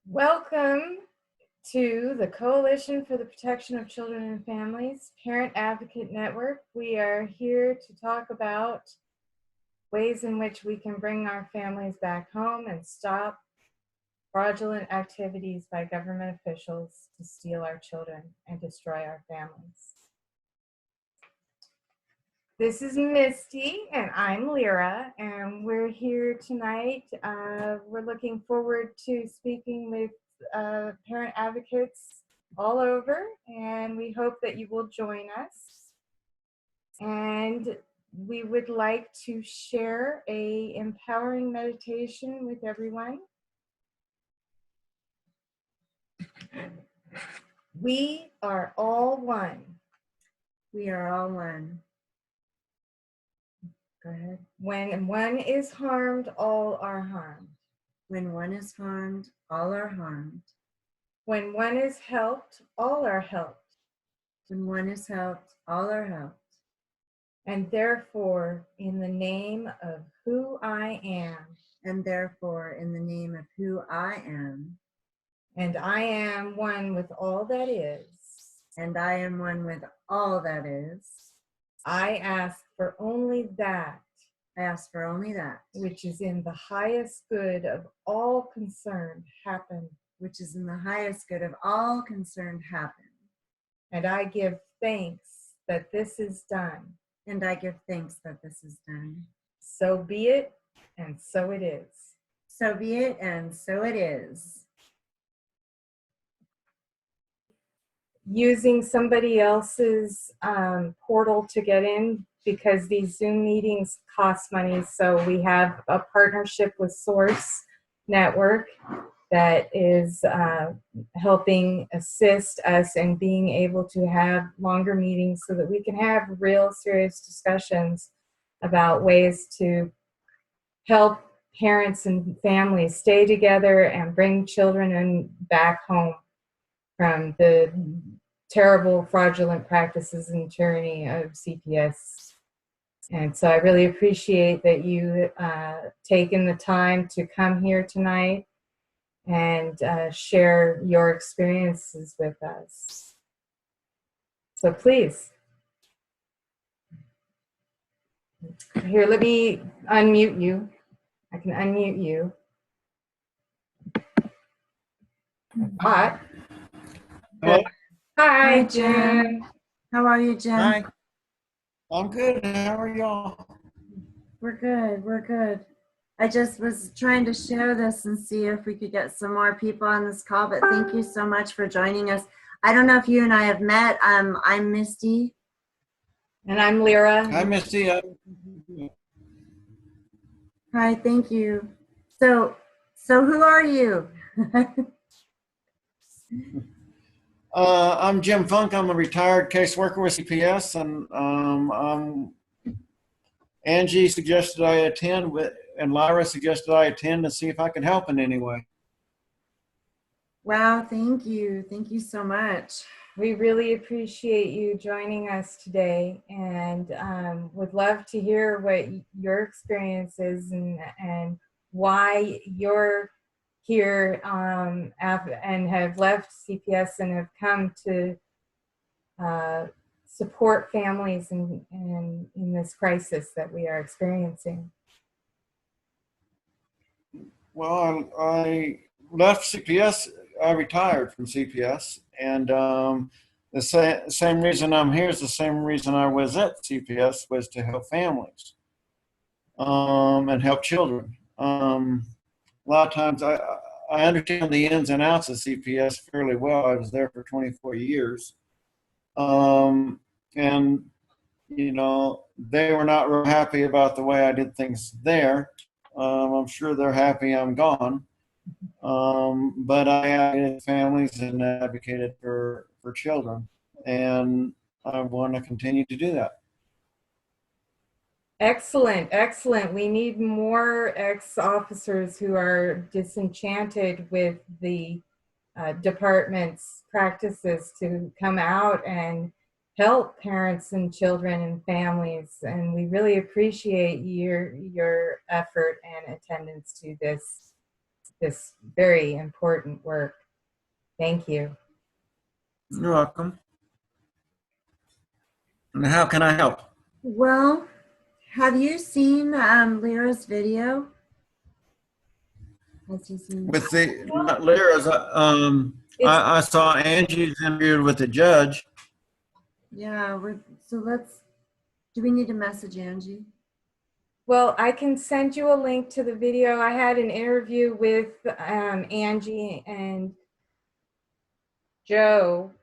Welcome to the Coalition for the Protection of Children and Families Parent Advocate Network. We are here to talk about ways in which we can bring our families back home and stop fraudulent activities by government officials to steal our children and destroy our families. This is Misty, and I'm Lyra, and we're here tonight. We're looking forward to speaking with parent advocates all over, and we hope that you will join us. And we would like to share a empowering meditation with everyone. We are all one. We are all one. Go ahead. When one is harmed, all are harmed. When one is harmed, all are harmed. When one is helped, all are helped. When one is helped, all are helped. And therefore, in the name of who I am, And therefore, in the name of who I am, and I am one with all that is, and I am one with all that is, I ask for only that I ask for only that which is in the highest good of all concerned happen. which is in the highest good of all concerned happen. And I give thanks that this is done. And I give thanks that this is done. So be it, and so it is. So be it, and so it is. Using somebody else's portal to get in, because these Zoom meetings cost money. So we have a partnership with Source Network that is helping assist us in being able to have longer meetings so that we can have real serious discussions about ways to help parents and families stay together and bring children back home from the terrible fraudulent practices and tyranny of CPS. And so I really appreciate that you taken the time to come here tonight and share your experiences with us. So please. Here, let me unmute you. I can unmute you. Hi. Hello? Hi, Hi, Jim. How are you, Jim? Hi. I'm good. How are y'all? We're good. We're good. I just was trying to share this and see if we could get some more people on this call, but thank you so much for joining us. I don't know if you and I have met. I'm Misty. And I'm Lyra. Hi, Misty. Hi, thank you. So who are you? I'm Jim Funk. I'm a retired caseworker with CPS, and Angie suggested I attend, and Lyra suggested I attend to see if I could help in any way. Wow, thank you. Thank you so much. We really appreciate you joining us today, and would love to hear what your experience is and why you're here and have left CPS and have come to support families in this crisis that we are experiencing. Well, I left CPS. I retired from CPS, and the same reason I'm here is the same reason I was at CPS, was to help families and help children. A lot of times I understand the ins and outs of CPS fairly well. I was there for 24 years. And, you know, they were not real happy about the way I did things there. I'm sure they're happy I'm gone. But I advocated families and advocated for children. And I want to continue to do that. Excellent, excellent. We need more ex-officers who are disenchanted with the department's practices to come out and help parents and children and families. And we really appreciate your effort and attendance to this this very important work. Thank you. You're welcome. And how can I help? Well, have you seen Lyra's video? Has he seen? With the not Lyra's, I saw Angie's interviewed with the judge. Yeah, so do we need to message Angie? Well, I can send you a link to the video. I had an interview with Angie and Joe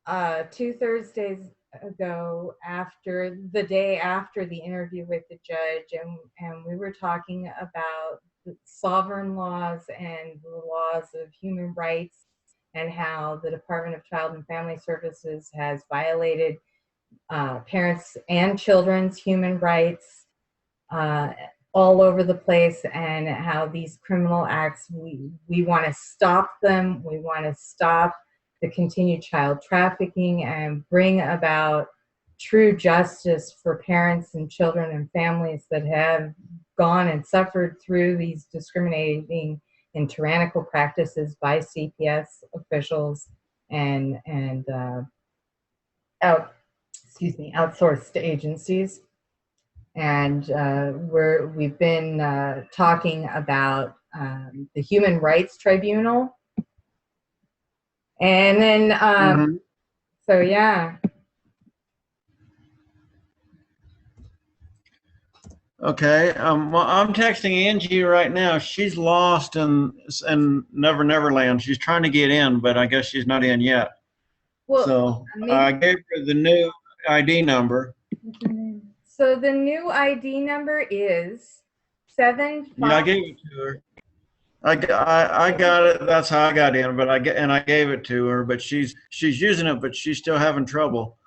2 Thursdays ago, after the day after the interview with the judge, and we were talking about the sovereign laws and the laws of human rights, and how the Department of Child and Family Services has violated parents and children's human rights all over the place, and how these criminal acts, we want to stop them. We want to stop the continued child trafficking and bring about true justice for parents and children and families that have gone and suffered through these discriminating and tyrannical practices by CPS officials and outsourced agencies. And we've been talking about the Human Rights Tribunal. And then, so yeah. Okay. Well, I'm texting Angie right now. She's lost in Never Neverland. She's trying to get in, but I guess she's not in yet. Well, so I gave her the new ID number. So the new ID number is 75. Yeah, I gave it to her. I got it. That's how I got in, but I gave it to her, but she's using it, but she's still having trouble.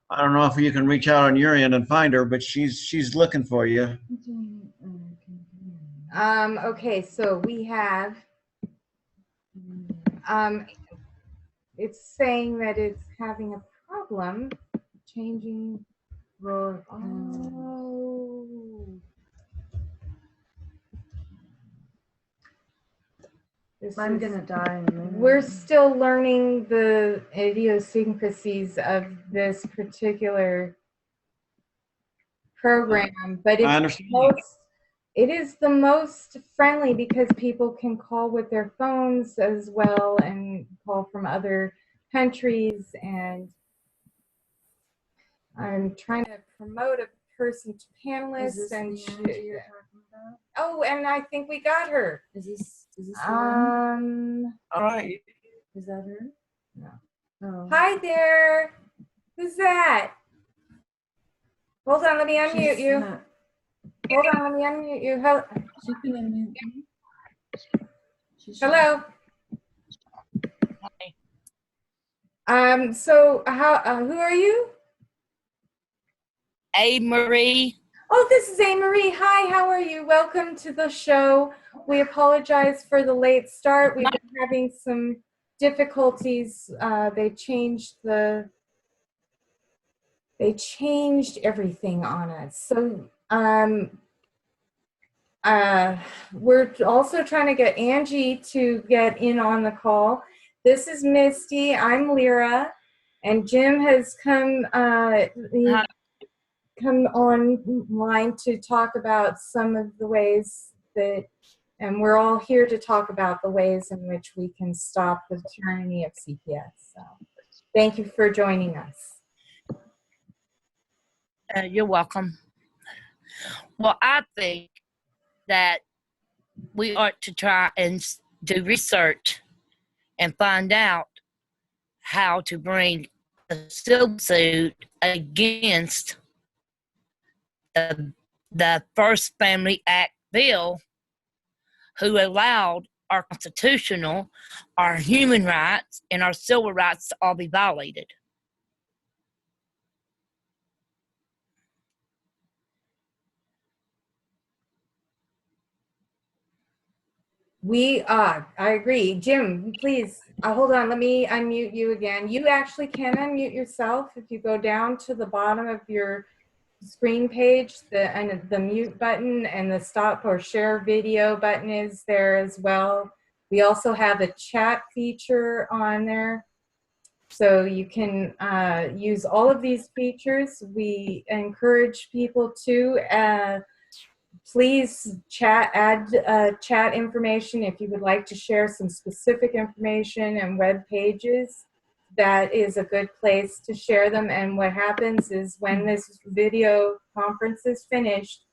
I don't know if you can reach out on your end and find her, but she's looking for you. Okay, so we have it's saying that it's having a problem changing. I'm gonna die in a minute. We're still learning the idiosyncrasies of this particular program, but it is the most friendly because people can call with their phones as well and call from other countries. And I'm trying to promote a person to panelists. And oh, and I think we got her. Is this All right. Is that her? No. Oh. Hi there. Who's that? Hold on, let me unmute you. Hold on, let me unmute you. She can unmute me. Hello. So who are you? A. Marie. Oh, this is A. Marie. Hi, how are you? Welcome to the show. We apologize for the late start. We've been having some difficulties. They changed everything on us. So we're also trying to get Angie to get in on the call. This is Misty. I'm Lyra, and Jim has come online to talk about some of the ways that, and we're all here to talk about the ways in which we can stop the tyranny of CPS. So thank you for joining us. You're welcome. Well, I think that we ought to try and do research and find out how to bring a civil suit against the First Family Act bill, who allowed our constitutional, our human rights, and our civil rights to all be violated. I agree. Jim, please, hold on. Let me unmute you again. You actually can unmute yourself if you go down to the bottom of your screen page, the mute button and the stop or share video button is there as well. We also have a chat feature on there. So you can use all of these features. We encourage people to please add chat information if you would like to share some specific information and web pages. That is a good place to share them. And what happens is when this video conference is finished,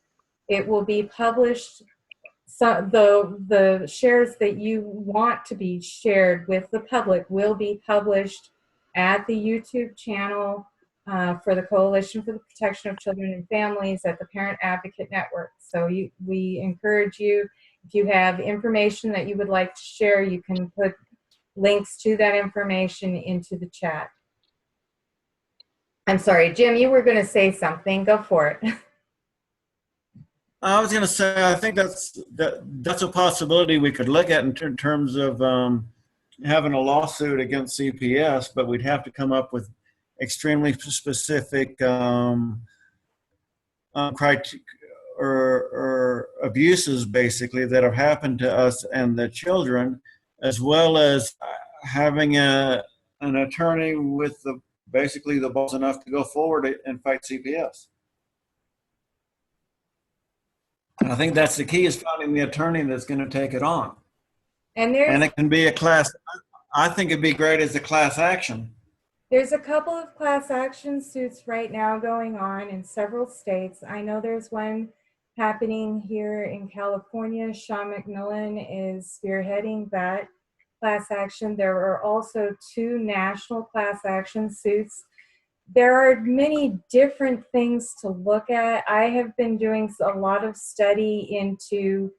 it will be published. So the shares that you want to be shared with the public will be published at the YouTube channel for the Coalition for the Protection of Children and Families at the Parent Advocate Network. So we encourage you, if you have information that you would like to share, you can put links to that information into the chat. I'm sorry, Jim, you were going to say something. Go for it. I was going to say, I think that's a possibility we could look at in terms of having a lawsuit against CPS, but we'd have to come up with extremely specific criteria or abuses, basically, that have happened to us and the children, as well as having an attorney with basically the balls enough to go forward and fight CPS. And I think that's the key, is finding the attorney that's going to take it on. And it can be a class. I think it'd be great as a class action. There's a couple of class action suits right now going on in several states. I know there's one happening here in California. Sean McMillan is spearheading that class action. There are also 2 national class action suits. There are many different things to look at. I have been doing a lot of study into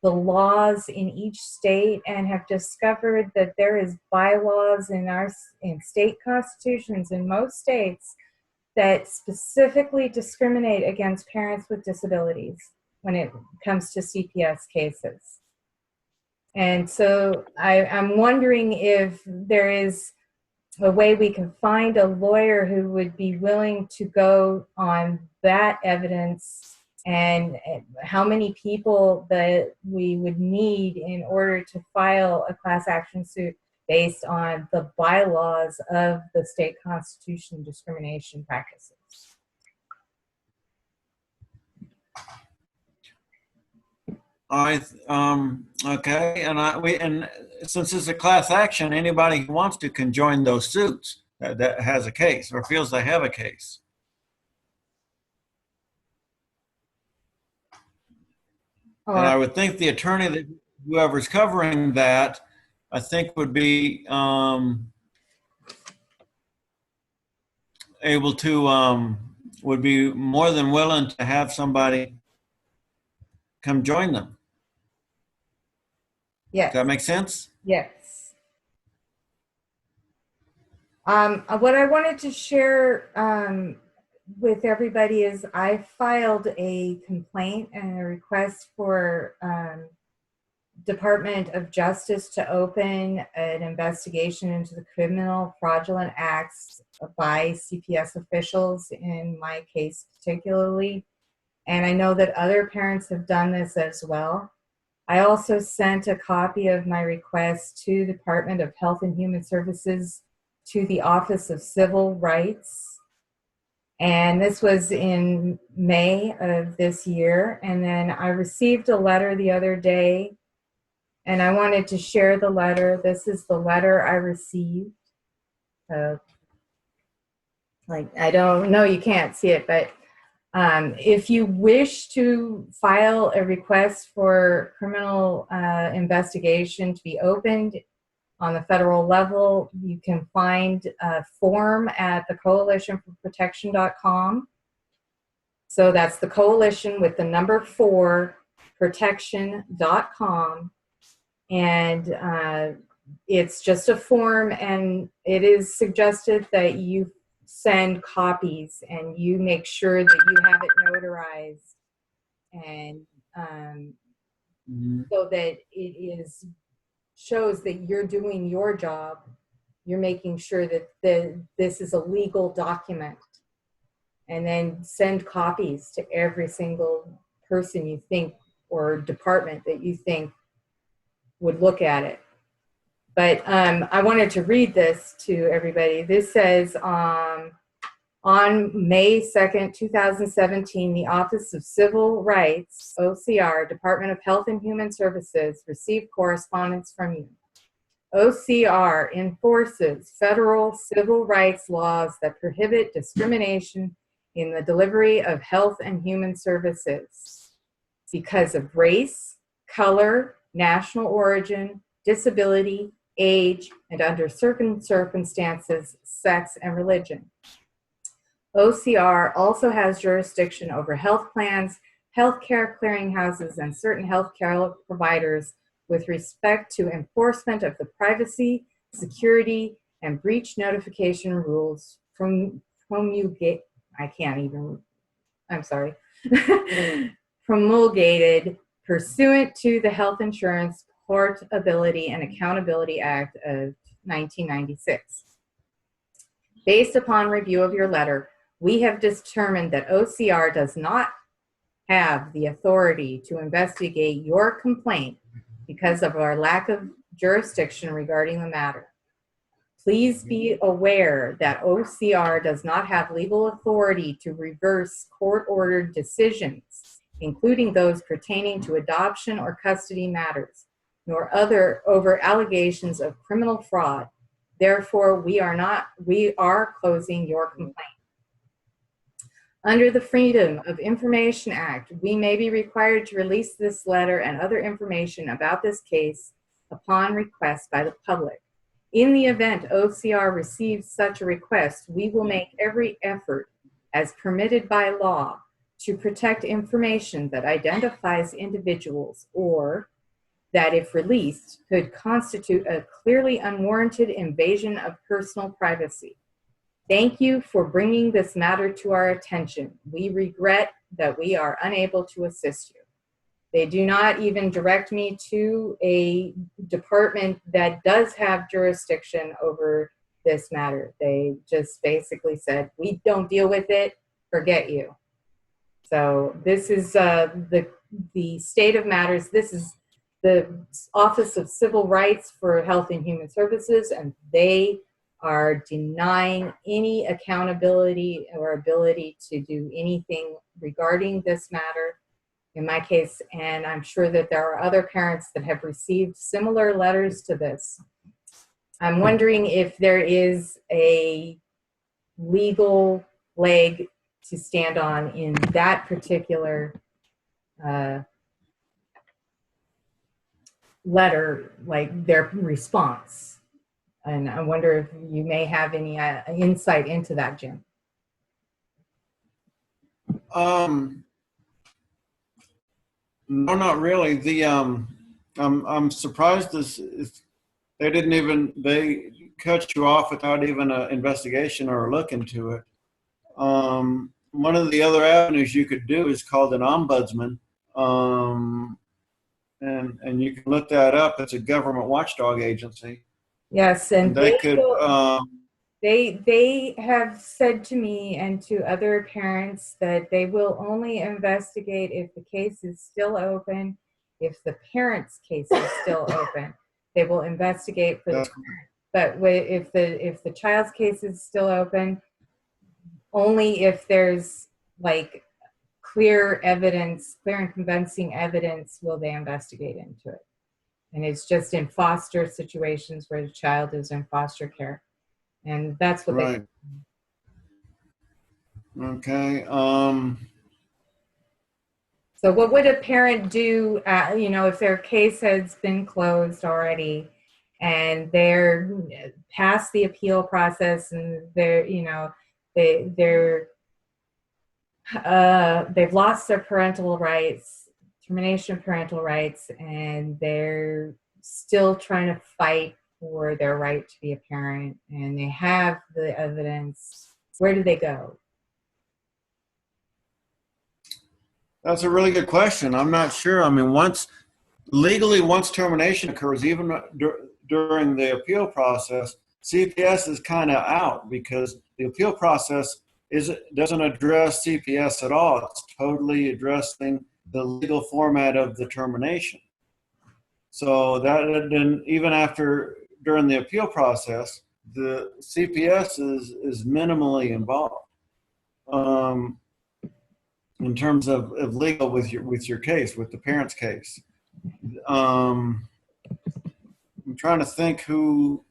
the laws in each state and have discovered that there is bylaws in state constitutions in most states that specifically discriminate against parents with disabilities when it comes to CPS cases. And so I'm wondering if there is a way we can find a lawyer who would be willing to go on that evidence, and how many people that we would need in order to file a class action suit based on the bylaws of the state constitution discrimination practices. Okay, and since it's a class action, anybody who wants to can join those suits that has a case or feels they have a case. And I would think the attorney that whoever's covering that, I think would be able to would be more than willing to have somebody come join them. Yes. Does that make sense? Yes. What I wanted to share with everybody is I filed a complaint and a request for Department of Justice to open an investigation into the criminal fraudulent acts by CPS officials in my case particularly. And I know that other parents have done this as well. I also sent a copy of my request to the Department of Health and Human Services, to the Office of Civil Rights. And this was in May of this year. And then I received a letter the other day, and I wanted to share the letter. This is the letter I received. I don't know, you can't see it, but if you wish to file a request for criminal investigation to be opened on the federal level, you can find a form at the coalitionforprotection.com. So that's the coalition with the number 4, protection.com. And it's just a form, and it is suggested that you send copies and you make sure that you have it notarized, and so that it shows that you're doing your job. You're making sure that this is a legal document. and then send copies to every single person you think or department that you think would look at it. But I wanted to read this to everybody. This says, on May 2nd, 2017, the Office of Civil Rights, OCR, Department of Health and Human Services, received correspondence from you. OCR enforces federal civil rights laws that prohibit discrimination in the delivery of health and human services because of race, color, national origin, disability, age, and under certain circumstances, sex and religion. OCR also has jurisdiction over health plans, healthcare clearinghouses, and certain healthcare providers with respect to enforcement of the privacy, security, and breach notification rules promulgated pursuant to the Health Insurance Portability and Accountability Act of 1996. Based upon review of your letter, we have determined that OCR does not have the authority to investigate your complaint because of our lack of jurisdiction regarding the matter. Please be aware that OCR does not have legal authority to reverse court-ordered decisions, including those pertaining to adoption or custody matters, nor other over allegations of criminal fraud. Therefore, we are closing your complaint. Under the Freedom of Information Act, we may be required to release this letter and other information about this case upon request by the public. In the event OCR receives such a request, we will make every effort, as permitted by law, to protect information that identifies individuals or that, if released, could constitute a clearly unwarranted invasion of personal privacy. Thank you for bringing this matter to our attention. We regret that we are unable to assist you. They do not even direct me to a department that does have jurisdiction over this matter. They just basically said, we don't deal with it, forget you. So this is the state of matters. This is the Office of Civil Rights for Health and Human Services, and they are denying any accountability or ability to do anything regarding this matter in my case, and I'm sure that there are other parents that have received similar letters to this. I'm wondering if there is a legal leg to stand on in that particular letter, like their response. And I wonder if you may have any insight into that, Jim. No, not really. I'm surprised they cut you off without even an investigation or a look into it. One of the other avenues you could do is called an ombudsman. And you can look that up. It's a government watchdog agency. Yes, and they could. They have said to me and to other parents that they will only investigate if the case is still open, if the parent's case is still open. They will investigate for the parent. But if the child's case is still open, only if there's like clear evidence, clear and convincing evidence, will they investigate into it. And it's just in foster situations where the child is in foster care. And that's what right. Okay. So what would a parent do, if their case has been closed already and they're past the appeal process and they've lost their parental rights, termination of parental rights, and they're still trying to fight for their right to be a parent, and they have the evidence, where do they go? That's a really good question. I'm not sure. I mean, once termination occurs, even during the appeal process, CPS is kind of out because the appeal process doesn't address CPS at all. It's totally addressing the legal format of the termination. So that then even during the appeal process, the CPS is minimally involved in terms of legal with your case, with the parent's case. I'm trying to think who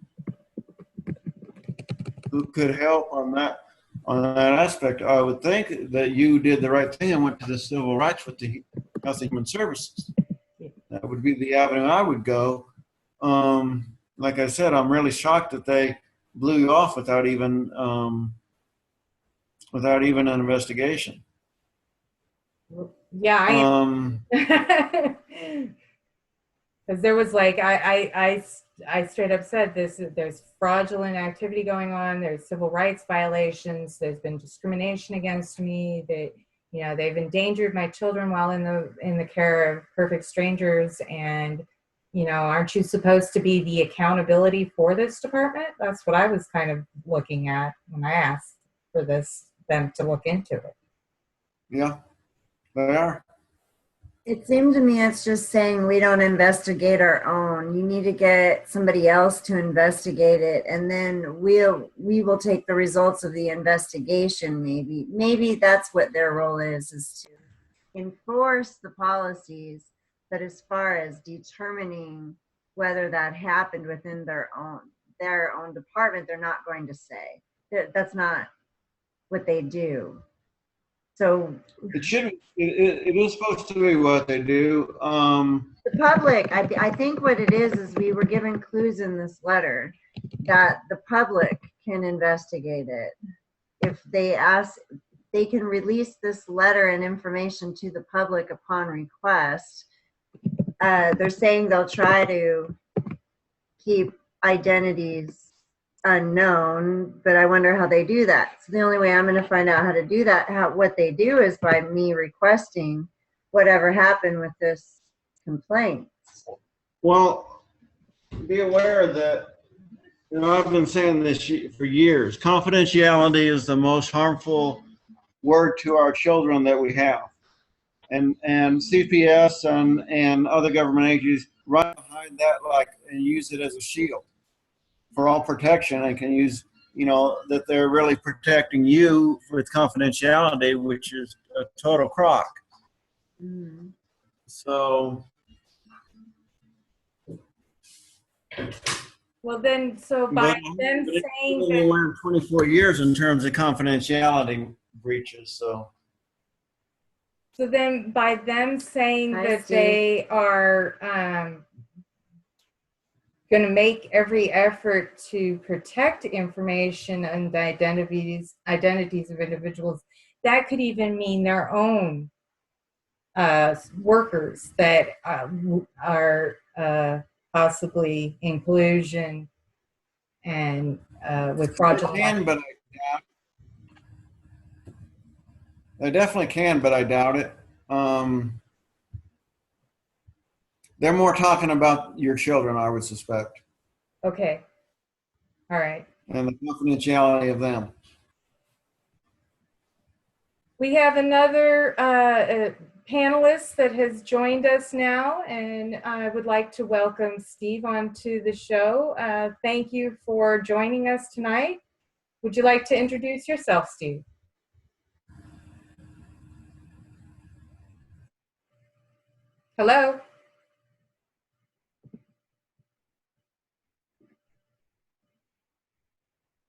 could help on that aspect. I would think that you did the right thing and went to the civil rights with the Health and Human Services. That would be the avenue I would go. Like I said, I'm really shocked that they blew you off without even an investigation. Yeah, because there was like I straight up said there's fraudulent activity going on, there's civil rights violations, there's been discrimination against me, they've endangered my children while in the care of perfect strangers, and aren't you supposed to be the accountability for this department? That's what I was kind of looking at when I asked for them to look into it. Yeah, they are. It seemed to me it's just saying we don't investigate our own. You need to get somebody else to investigate it, and then we will take the results of the investigation. Maybe that's what their role is to enforce the policies, but as far as determining whether that happened within their own department, they're not going to say. That's not what they do. So it is supposed to be what they do. The public, I think what it is we were given clues in this letter that the public can investigate it. If they ask, they can release this letter and information to the public upon request. They're saying they'll try to keep identities unknown, but I wonder how they do that. So the only way I'm going to find out how to do that, what they do, is by me requesting whatever happened with this complaint. Well, be aware that I've been saying this for years. Confidentiality is the most harmful word to our children that we have, and CPS and other government agencies run behind that and use it as a shield for all protection, and can use, that they're really protecting you with confidentiality, which is a total crock. Mm. So. Well, then, so by them saying they that, learned 24 years in terms of confidentiality breaches. So then by them saying that Steve. they are going to make every effort to protect information and the identities of individuals, that could even mean their own workers that are possibly in collusion and with fraudulent. They definitely can, but I doubt it. They're more talking about your children, I would suspect. Okay. All right. And the confidentiality of them. We have another panelist that has joined us now, and I would like to welcome Steve onto the show. Thank you for joining us tonight. Would you like to introduce yourself, Steve? Hello?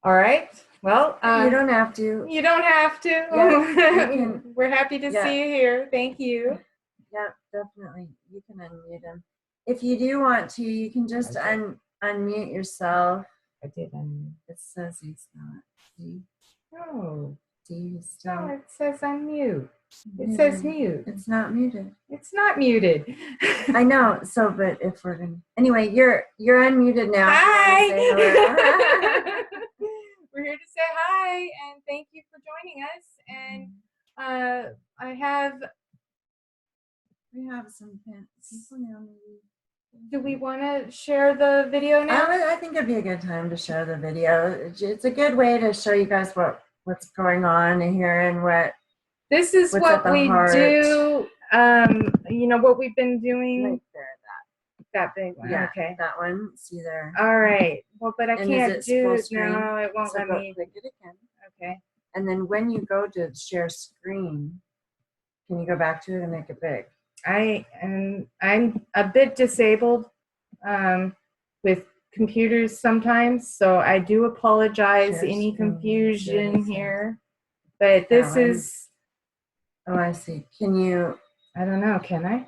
All right. Well, You don't have to. You don't have to. Yeah, we're happy to see you here. Thank you. Yeah, definitely. You can unmute him. If you do want to, you can just unmute yourself. I did unmute. It says he's not. See? Oh. See, he's still. Oh, it says unmute. It says mute. It's not muted. It's not muted. I know. So, but if we're gonna, anyway, you're unmuted now. Hi. Say We're here to say hi and thank you for joining us. And we have some people now. Do we want to share the video now? I think it'd be a good time to show the video. It's a good way to show you guys what what's going on here and This is what's what at the we heart. do. You know what we've been doing. Right there, That big one. yeah, Okay. that one. See there. All right. Well, but I And can't is it do full it screen? now. It won't So let go me. click it again. Okay. And then when you go to share screen, can you go back to it and make it big? I'm a bit disabled with computers sometimes, so I do apologize. Share Any screen, confusion share here, but this one. is. Oh, I see. Can you? I don't know. Can I?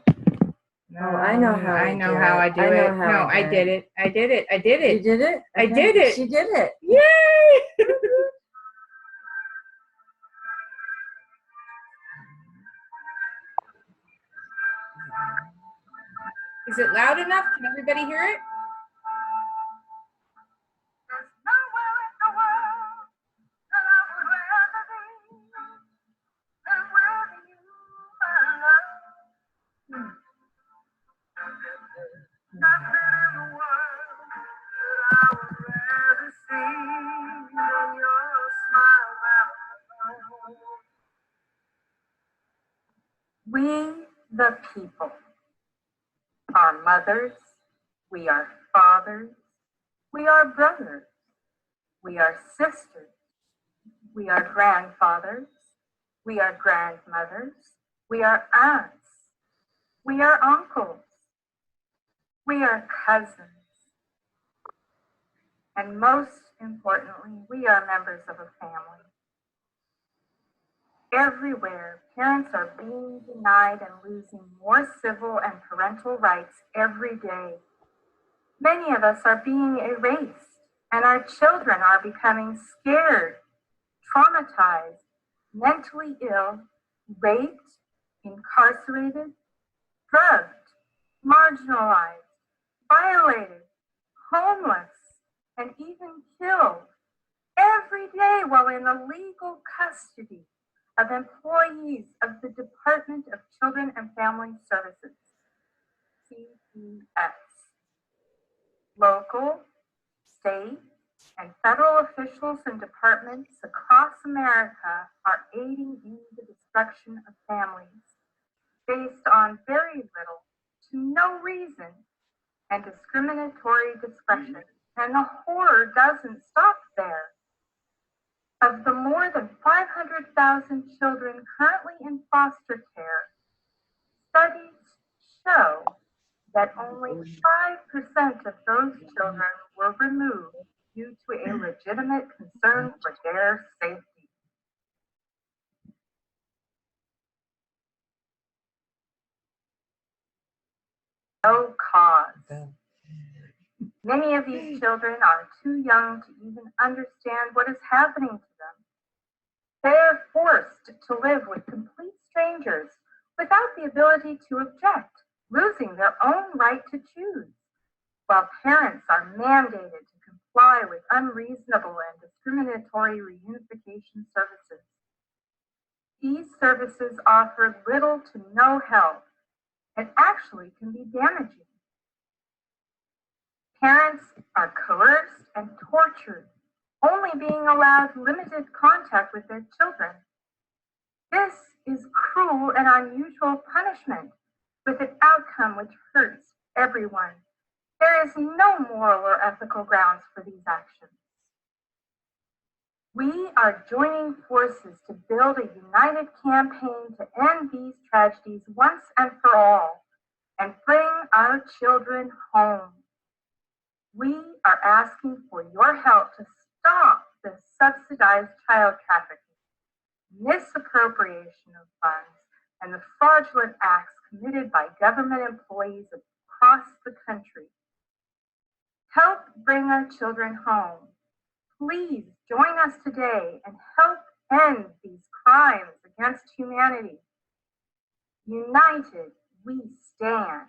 No, Oh, I know how I to know do how it. I do I know it. how No, I I do did it. it. I did it. I did it. You did it? I did it. She did it. Yay! Is it loud enough? Can everybody hear it? We, the people, are mothers, we are fathers, we are brothers, we are sisters, we are grandfathers, we are grandmothers, we are aunts, we are uncles, we are cousins, and most importantly, we are members of a family. Everywhere, parents are being denied and losing more civil and parental rights every day. Many of us are being erased, and our children are becoming scared, traumatized, mentally ill, raped, incarcerated, drugged, marginalized, violated, homeless, and even killed every day while in the legal custody of employees of the Department of Children and Family Services, CPS. Local, state, and federal officials and departments across America are aiding in the destruction of families based on very little to no reason and discriminatory discretion. And the horror doesn't stop there. Of the more than 500,000 children currently in foster care, studies show that only 5% of those children were removed due to a legitimate concern for their safety. No cause. Many of these children are too young to even understand what is happening to them. They are forced to live with complete strangers without the ability to object, losing their own right to choose, while parents are mandated to comply with unreasonable and discriminatory reunification services. These services offer little to no help and actually can be damaging. Parents are coerced and tortured, only being allowed limited contact with their children. This is cruel and unusual punishment with an outcome which hurts everyone. There is no moral or ethical grounds for these actions. We are joining forces to build a united campaign to end these tragedies once and for all and bring our children home. We are asking for your help to stop the subsidized child trafficking, misappropriation of funds, and the fraudulent acts committed by government employees across the country. Help bring our children home. Please join us today and help end these crimes against humanity. United, we stand.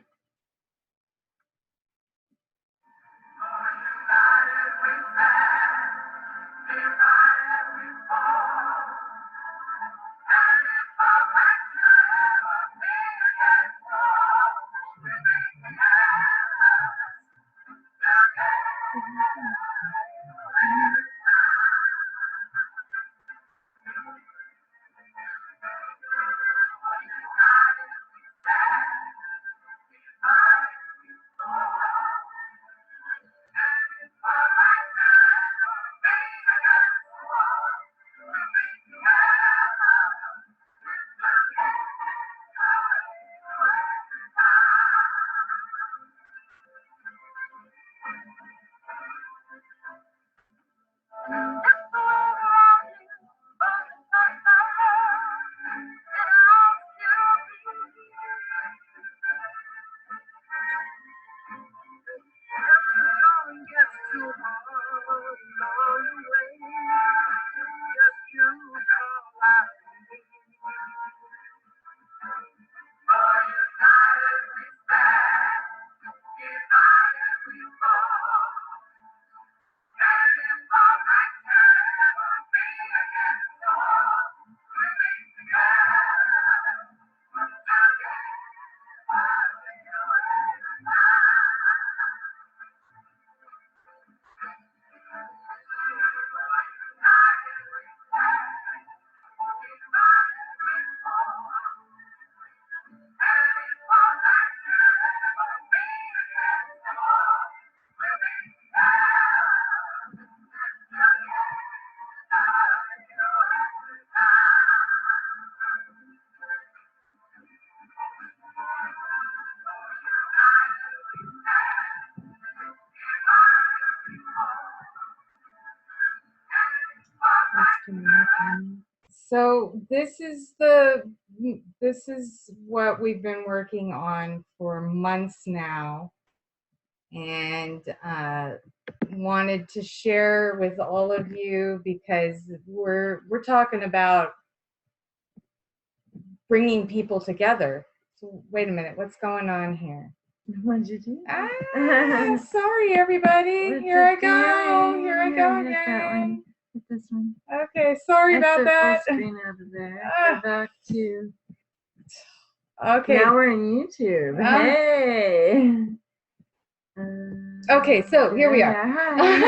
So this is what we've been working on for months now, and wanted to share with all of you because we're talking about bringing people together. So wait a minute, what's going on here? What'd you do? Sorry, everybody. What's Here I it go. doing? Here I go Hit that again. one. Hit this one. Okay, sorry about Exit that. full screen over there. Go back to. Okay. Now we're in YouTube. Hey. Okay, so here we are. Hi.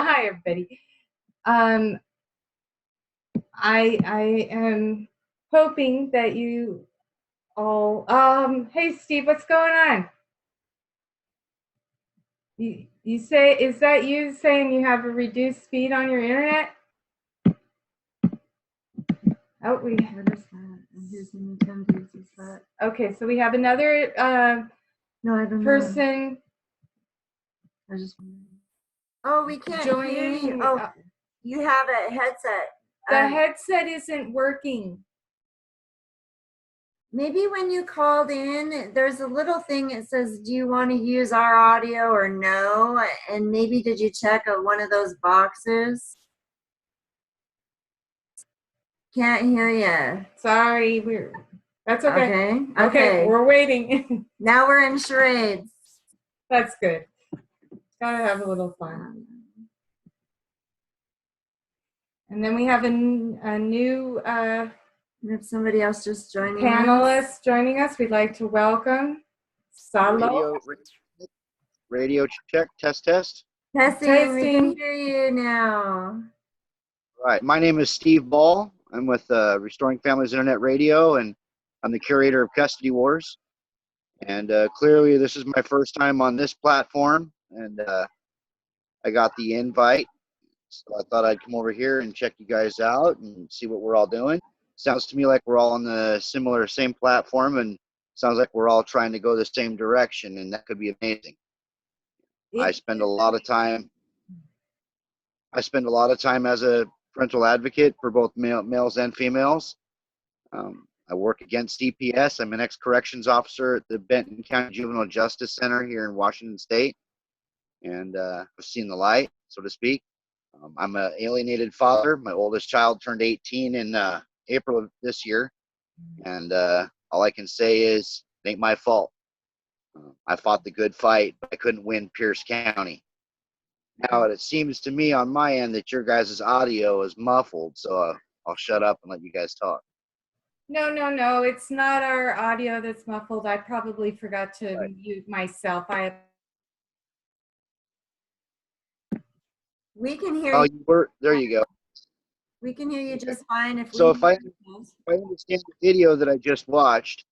Hi, everybody. I am hoping that you all. Hey, Steve, what's going on? You say, is that you saying you have a reduced speed on your internet? Oh, What is that? And who's in attendees? Is that? Okay, so we have another No, I don't know. person I just. Oh, we can't hear joining. you. Oh, you have a headset. The headset isn't working. Maybe when you called in, there's a little thing that says, do you want to use our audio or no? And maybe did you check one of those boxes? Can't hear you. Sorry, that's okay. Okay. We're waiting. Now we're in charades. That's good. Gotta have a little fun. And then we have a new We have somebody else just joining panelist joining us. We'd like to welcome Salo. Radio check, test. Testing. We can hear you now. All right, my name is Steve Ball. I'm with Restoring Families Internet Radio, and I'm the curator of Custody Wars. And clearly, this is my first time on this platform, and I got the invite, so I thought I'd come over here and check you guys out and see what we're all doing. Sounds to me like we're all on the same platform, and sounds like we're all trying to go the same direction, and that could be amazing. I spend a lot of time as a parental advocate for both males and females. I work against CPS. I'm an ex-corrections officer at the Benton County Juvenile Justice Center here in Washington State, and I've seen the light, so to speak. I'm an alienated father. My oldest child turned 18 in April of this year, and all I can say is it ain't my fault. I fought the good fight, but I couldn't win Pierce County. Now, it seems to me on my end that your guys' audio is muffled, so I'll shut up and let you guys talk. No. It's not our audio that's muffled. I probably forgot to mute myself. We can hear Oh, you. you were there. You go. We can hear you just fine. If I understand the video that I just watched,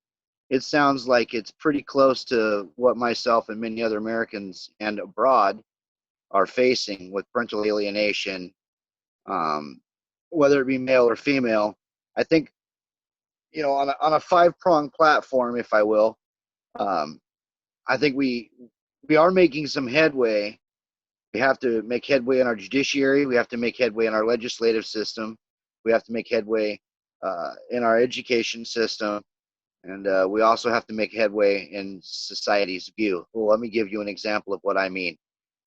it sounds like it's pretty close to what myself and many other Americans and abroad are facing with parental alienation, whether it be male or female. I think, on a five-pronged platform, if I will, I think we are making some headway. We have to make headway in our judiciary. We have to make headway in our legislative system. We have to make headway in our education system. And we also have to make headway in society's view. Well, let me give you an example of what I mean.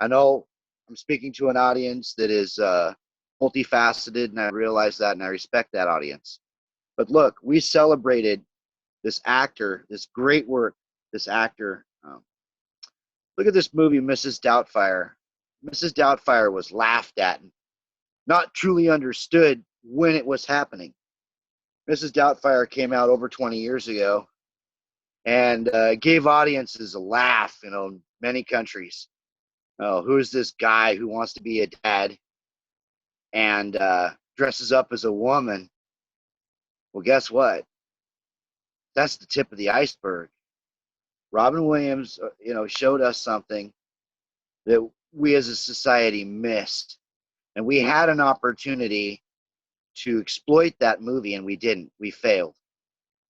I know I'm speaking to an audience that is multifaceted, and I realize that, and I respect that audience. But look, we celebrated this actor, this great work, this actor. Look at this movie, Mrs. Doubtfire. Mrs. Doubtfire was laughed at and not truly understood when it was happening. Mrs. Doubtfire came out over 20 years ago and gave audiences a laugh, in many countries. Oh, who's this guy who wants to be a dad and dresses up as a woman? Well, guess what? That's the tip of the iceberg. Robin Williams, showed us something that we as a society missed. And we had an opportunity to exploit that movie, and we didn't. We failed.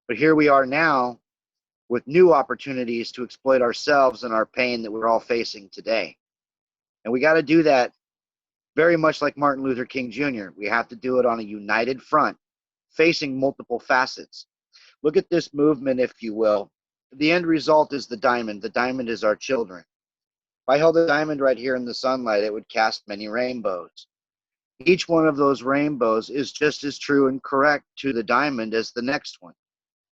But here we are now with new opportunities to exploit ourselves and our pain that we're all facing today. And we got to do that very much like Martin Luther King Jr. We have to do it on a united front, facing multiple facets. Look at this movement, if you will. The end result is the diamond. The diamond is our children. If I held a diamond right here in the sunlight, it would cast many rainbows. Each one of those rainbows is just as true and correct to the diamond as the next one.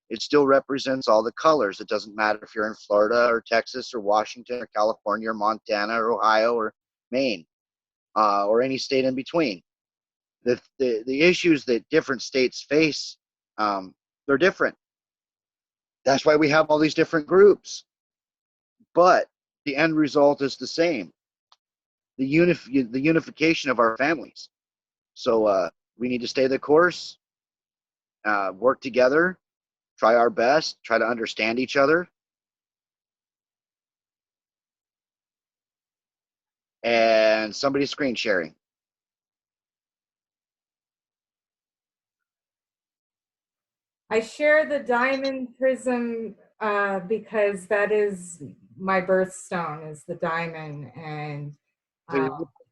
It still represents all the colors. It doesn't matter if you're in Florida or Texas or Washington or California or Montana or Ohio or Maine or any state in between. The issues that different states face, they're different. That's why we have all these different groups. But the end result is the same. The unification of our families. So we need to stay the course, work together, try our best, try to understand each other. And somebody's screen sharing. I share the diamond prism because that is my birthstone, is the diamond, and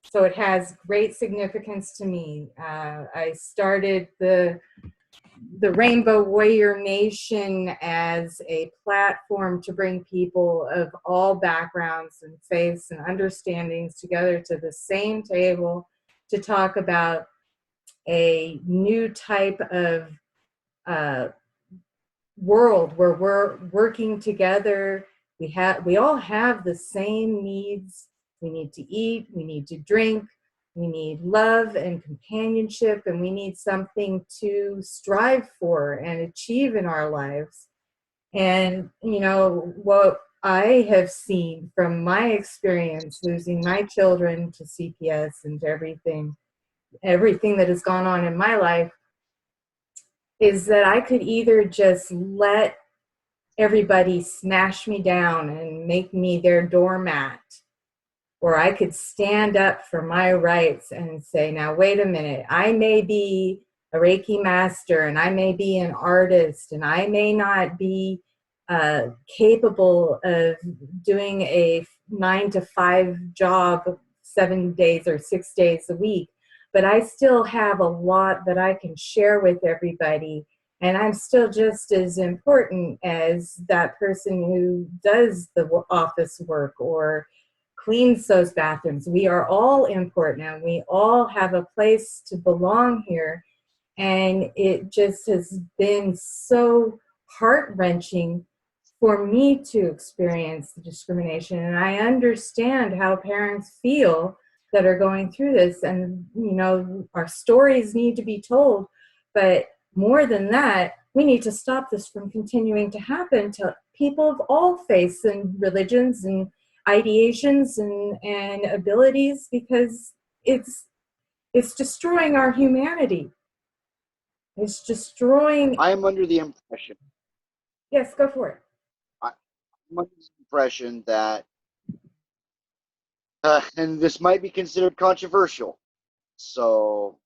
so it has great significance to me. I started the Rainbow Warrior Nation as a platform to bring people of all backgrounds and faiths and understandings together to the same table to talk about a new type of world where we're working together. We all have the same needs. We need to eat, we need to drink, we need love and companionship, and we need something to strive for and achieve in our lives. And what I have seen from my experience losing my children to CPS and to everything that has gone on in my life is that I could either just let everybody smash me down and make me their doormat, or I could stand up for my rights and say, now, wait a minute, I may be a Reiki master and I may be an artist and I may not be capable of doing a 9-to-5 job 7 days or 6 days a week, but I still have a lot that I can share with everybody. And I'm still just as important as that person who does the office work or cleans those bathrooms. We are all important and we all have a place to belong here. And it just has been so heart-wrenching for me to experience the discrimination. And I understand how parents feel that are going through this. And, our stories need to be told. But more than that, we need to stop this from continuing to happen to people of all faiths and religions and ideations and abilities, because it's destroying our humanity. It's destroying. I'm under the impression. Yes, go for it. I'm under the impression that, and this might be considered controversial, so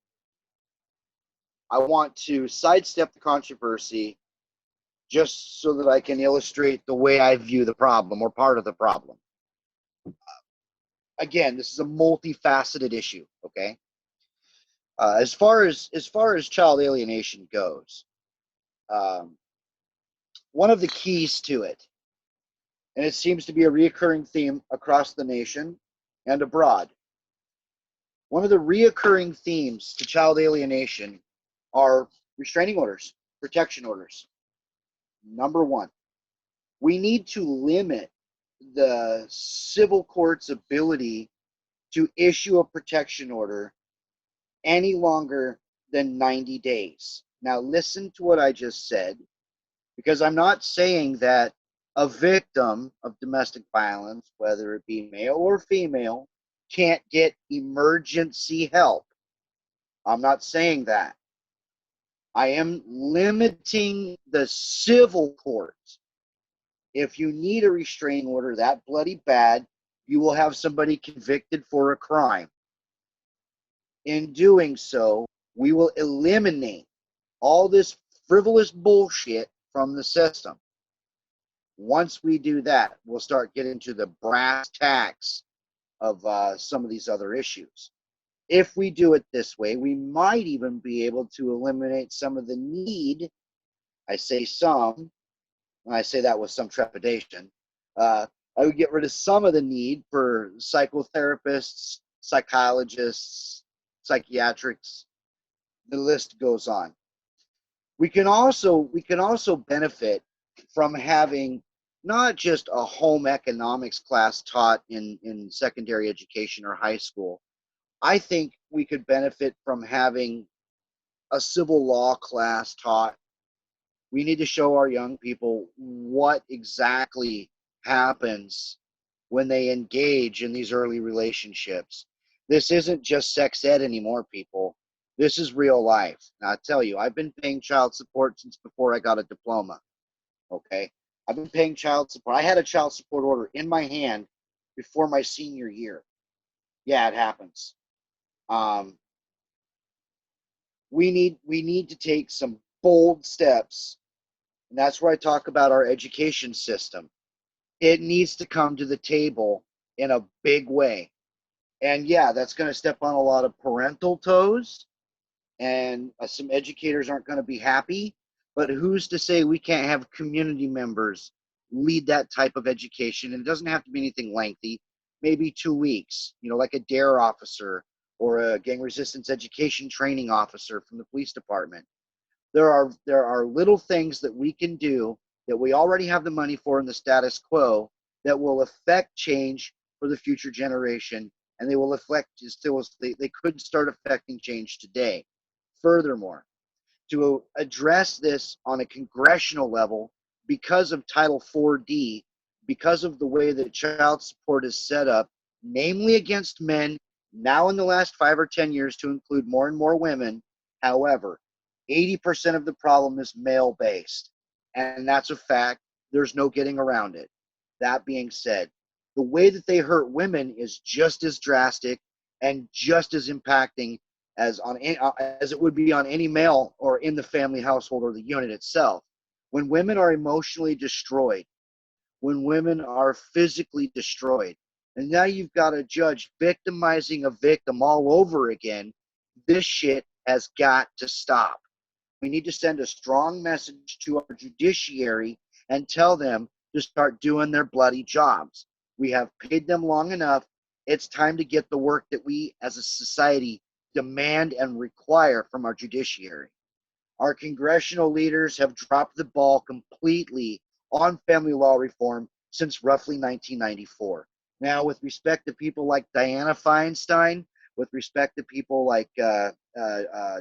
I want to sidestep the controversy just so that I can illustrate the way I view the problem or part of the problem. Again, this is a multifaceted issue, okay? As far as child alienation goes, one of the keys to it, and it seems to be a reoccurring theme across the nation and abroad, one of the reoccurring themes to child alienation are restraining orders, protection orders. Number one, we need to limit the civil court's ability to issue a protection order any longer than 90 days. Now, listen to what I just said, because I'm not saying that a victim of domestic violence, whether it be male or female, can't get emergency help. I'm not saying that. I am limiting the civil court. If you need a restraining order that bloody bad, you will have somebody convicted for a crime. In doing so, we will eliminate all this frivolous bullshit from the system. Once we do that, we'll start getting to the brass tacks of some of these other issues. If we do it this way, we might even be able to eliminate some of the need. I say some, and I say that with some trepidation. I would get rid of some of the need for psychotherapists, psychologists, psychiatrics. The list goes on. We can also benefit from having not just a home economics class taught in secondary education or high school. I think we could benefit from having a civil law class taught. We need to show our young people what exactly happens when they engage in these early relationships. This isn't just sex ed anymore, people. This is real life. Now, I tell you, I've been paying child support since before I got a diploma. Okay? I've been paying child support. I had a child support order in my hand before my senior year. Yeah, it happens. We need to take some bold steps, and that's where I talk about our education system. It needs to come to the table in a big way. And yeah, that's going to step on a lot of parental toes, and some educators aren't going to be happy. But who's to say we can't have community members lead that type of education? And it doesn't have to be anything lengthy, maybe 2 weeks, like a DARE officer or a gang resistance education training officer from the police department. There are little things that we can do that we already have the money for in the status quo that will affect change for the future generation, and they will affect they could start affecting change today. Furthermore, to address this on a congressional level, because of Title 4D, because of the way that child support is set up, namely against men, now in the last 5 or 10 years to include more and more women. However, 80% of the problem is male-based, and that's a fact. There's no getting around it. That being said, the way that they hurt women is just as drastic and just as impacting as it would be on any male or in the family household or the unit itself. When women are emotionally destroyed, when women are physically destroyed, and now you've got a judge victimizing a victim all over again, this shit has got to stop. We need to send a strong message to our judiciary and tell them to start doing their bloody jobs. We have paid them long enough. It's time to get the work that we as a society demand and require from our judiciary. Our congressional leaders have dropped the ball completely on family law reform since roughly 1994. Now, with respect to people like Dianna Feinstein, with respect to people like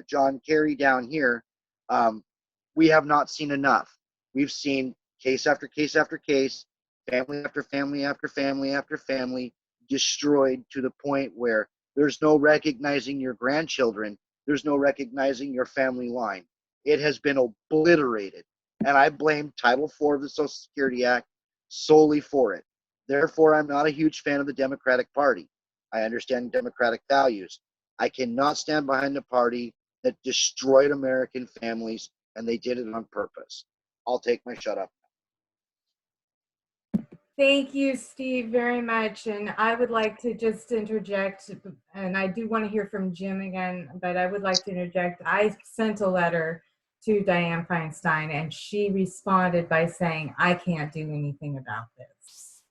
John Kerry down here, we have not seen enough. We've seen case after case after case, family after family after family after family destroyed to the point where there's no recognizing your grandchildren. There's no recognizing your family line. It has been obliterated. And I blame Title IV of the Social Security Act solely for it. Therefore, I'm not a huge fan of the Democratic Party. I understand Democratic values. I cannot stand behind a party that destroyed American families, and they did it on purpose. I'll take my shut up. Thank you, Steve, very much. And I would like to just interject, and I do want to hear from Jim again, but I would like to interject. I sent a letter to Dianne Feinstein, and she responded by saying, I can't do anything about this.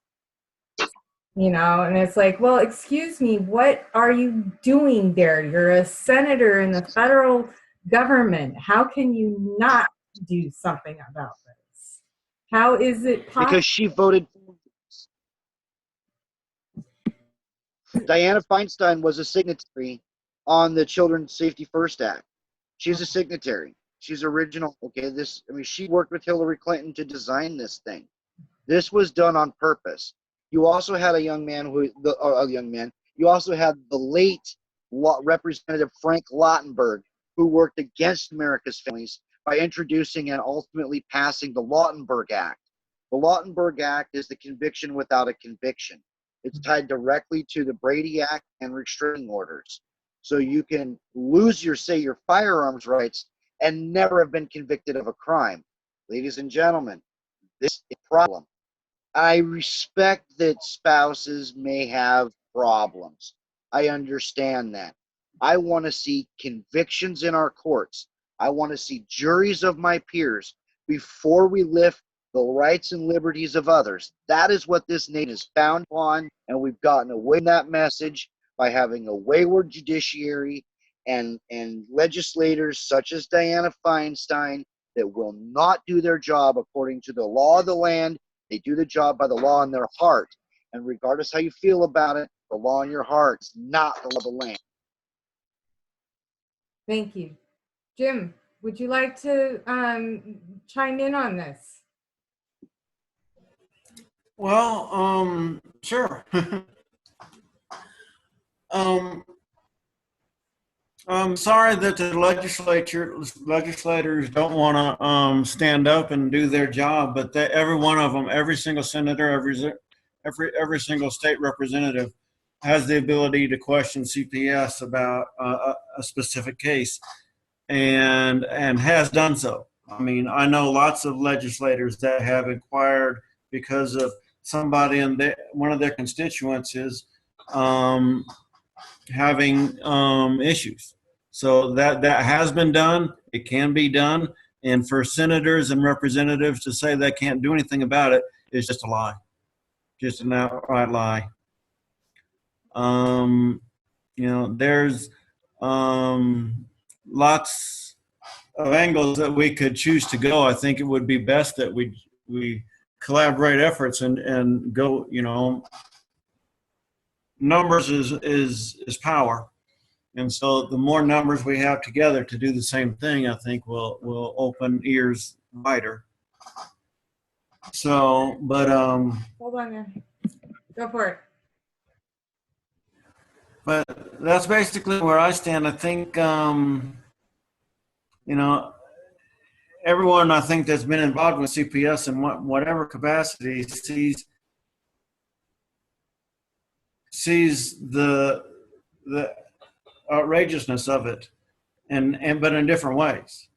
And it's like, well, excuse me, what are you doing there? You're a senator in the federal government. How can you not do something about this? How is it possible? Because she voted. Dianna Feinstein was a signatory on the Children's Safety First Act. She's a signatory. She's original. Okay, she worked with Hillary Clinton to design this thing. This was done on purpose. You also had you also had the late Representative Frank Lautenberg, who worked against America's families by introducing and ultimately passing the Lautenberg Act. The Lautenberg Act is the conviction without a conviction. It's tied directly to the Brady Act and restraining orders. So you can lose your firearms rights and never have been convicted of a crime. Ladies and gentlemen, this is a problem. I respect that spouses may have problems. I understand that. I want to see convictions in our courts. I want to see juries of my peers before we lift the rights and liberties of others. That is what this nation is found on, and we've gotten away from that message by having a wayward judiciary and legislators such as Dianna Feinstein that will not do their job according to the law of the land. They do the job by the law in their heart. And regardless how you feel about it, the law in your heart is not the law of the land. Thank you. Jim, would you like to chime in on this? Well, sure. I'm sorry that the legislators don't want to stand up and do their job, but every one of them, every single senator, every single state representative has the ability to question CPS about a specific case, and has done so. I mean, I know lots of legislators that have inquired because of somebody in one of their constituents is having issues. So that has been done. It can be done. And for senators and representatives to say they can't do anything about it is just a lie, just an outright lie. There's lots of angles that we could choose to go. I think it would be best that we collaborate efforts and go, numbers is power. And so the more numbers we have together to do the same thing, I think will open ears wider. So, but Hold on there. Go for it. But that's basically where I stand. I think everyone I think that's been involved with CPS in whatever capacity sees the outrageousness of it, but in different ways.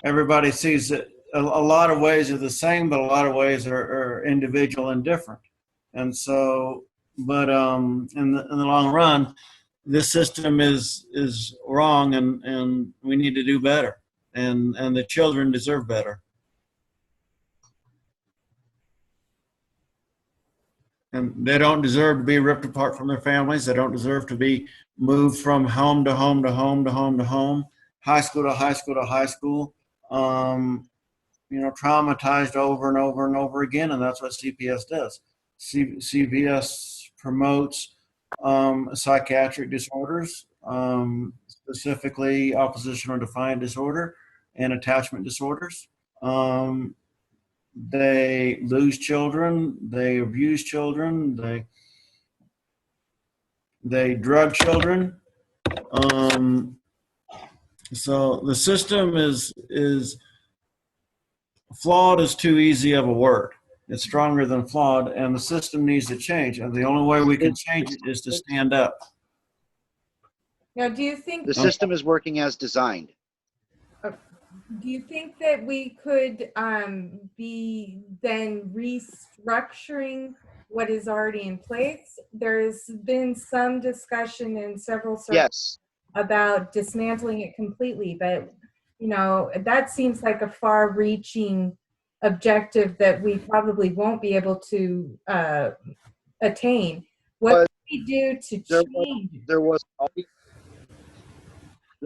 Everybody sees it. A lot of ways are the same, but a lot of ways are individual and different. And so, but in the long run, this system is wrong, and we need to do better. And the children deserve better. And they don't deserve to be ripped apart from their families. They don't deserve to be moved from home to home to home to home to home, high school to high school to high school, traumatized over and over and over again. And that's what CPS does. CPS promotes psychiatric disorders, specifically oppositional or defiant disorder and attachment disorders. They lose children, they abuse children, they drug children. So the system is flawed is too easy of a word. It's stronger than flawed, and the system needs to change. And the only way we can change it is to stand up. Now, do you think The system is working as designed. do you think that we could be then restructuring what is already in place? There's been some discussion in several circles Yes. about dismantling it completely, but that seems like a far-reaching objective that we probably won't be able to attain. What can we do to change? There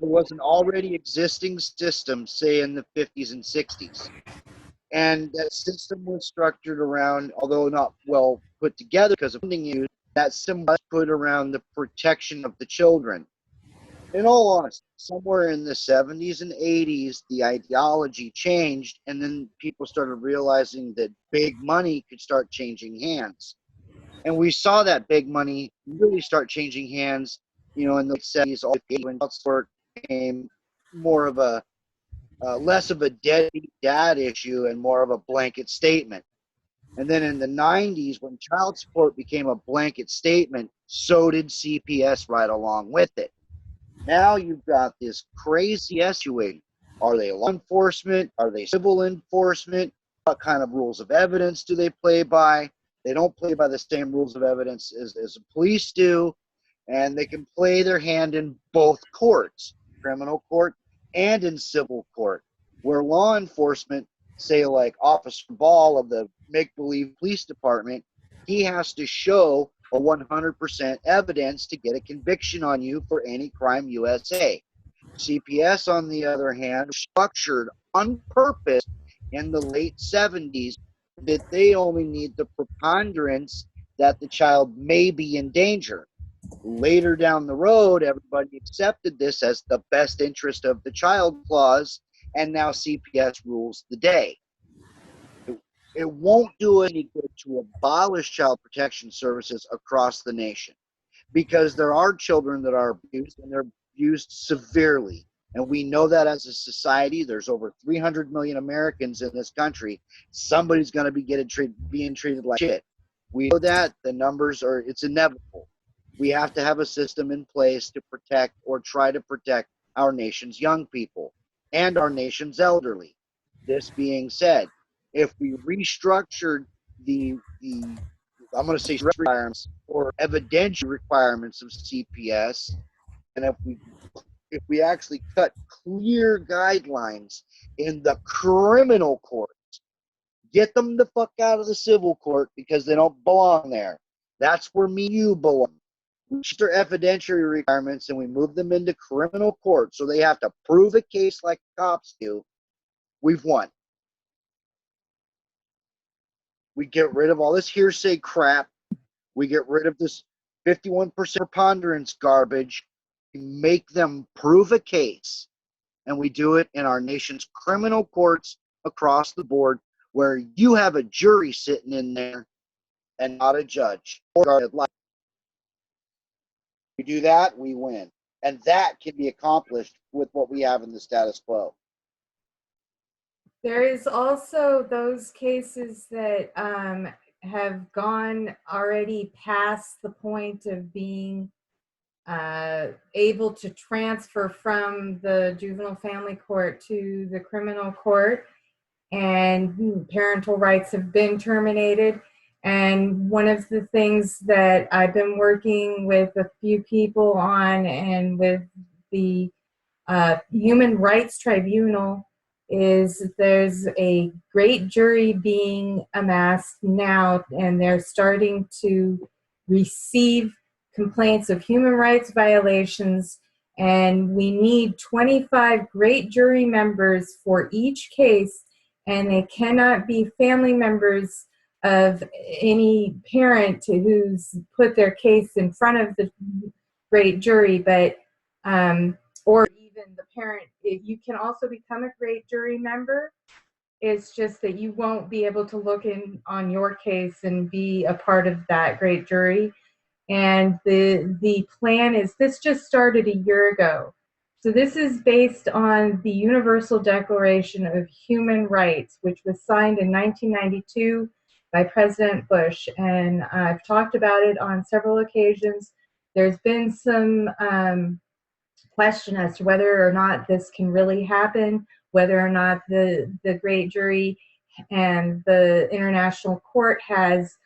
was an already existing system, say in the 50s and 60s. And that system was structured around, although not well put together because of funding use, that system was put around the protection of the children. In all honesty, somewhere in the 70s and 80s, the ideology changed, and then people started realizing that big money could start changing hands. And we saw that big money really start changing hands, in the 70s, all the 80s, when child support became more of a less of a deadbeat dad issue and more of a blanket statement. And then in the 90s, when child support became a blanket statement, so did CPS right along with it. Now you've got this crazy situation. Are they law enforcement? Are they civil enforcement? What kind of rules of evidence do they play by? They don't play by the same rules of evidence as the police do. And they can play their hand in both courts, criminal court and in civil court, where law enforcement, say like Officer Ball of the make-believe police department, he has to show a 100% evidence to get a conviction on you for any crime USA. CPS, on the other hand, structured on purpose in the late 70s that they only need the preponderance that the child may be in danger. Later down the road, everybody accepted this as the best interest of the child clause, and now CPS rules the day. It won't do any good to abolish child protection services across the nation, because there are children that are abused, and they're abused severely. And we know that as a society, there's over 300 million Americans in this country. Somebody's going to be being treated like shit. We know that the numbers are, it's inevitable. We have to have a system in place to protect or try to protect our nation's young people and our nation's elderly. This being said, if we restructured the I'm going to say requirements or evidentiary requirements of CPS, and if we actually cut clear guidelines in the criminal court, get them the fuck out of the civil court because they don't belong there. That's where me and you belong. We their evidentiary requirements and we move them into criminal court so they have to prove a case like cops do. We've won. We get rid of all this hearsay crap. We get rid of this 51% preponderance garbage. We make them prove a case, and we do it in our nation's criminal courts across the board, where you have a jury sitting in there and not a judge. We do that, we win. And that can be accomplished with what we have in the status quo. There is also those cases that have gone already past the point of being able to transfer from the juvenile family court to the criminal court, and parental rights have been terminated. And one of the things that I've been working with a few people on, and with the Human Rights Tribunal, is there's a great jury being amassed now, and they're starting to receive complaints of human rights violations, and we need 25 great jury members for each case, and they cannot be family members of any parent who's put their case in front of the great jury, but or even the parent. You can also become a great jury member. It's just that you won't be able to look in on your case and be a part of that great jury. And the plan is, this just started a year ago. So this is based on the Universal Declaration of Human Rights, which was signed in 1992 by President Bush. And I've talked about it on several occasions. There's been some question as to whether or not this can really happen, whether or not the great jury and the international court has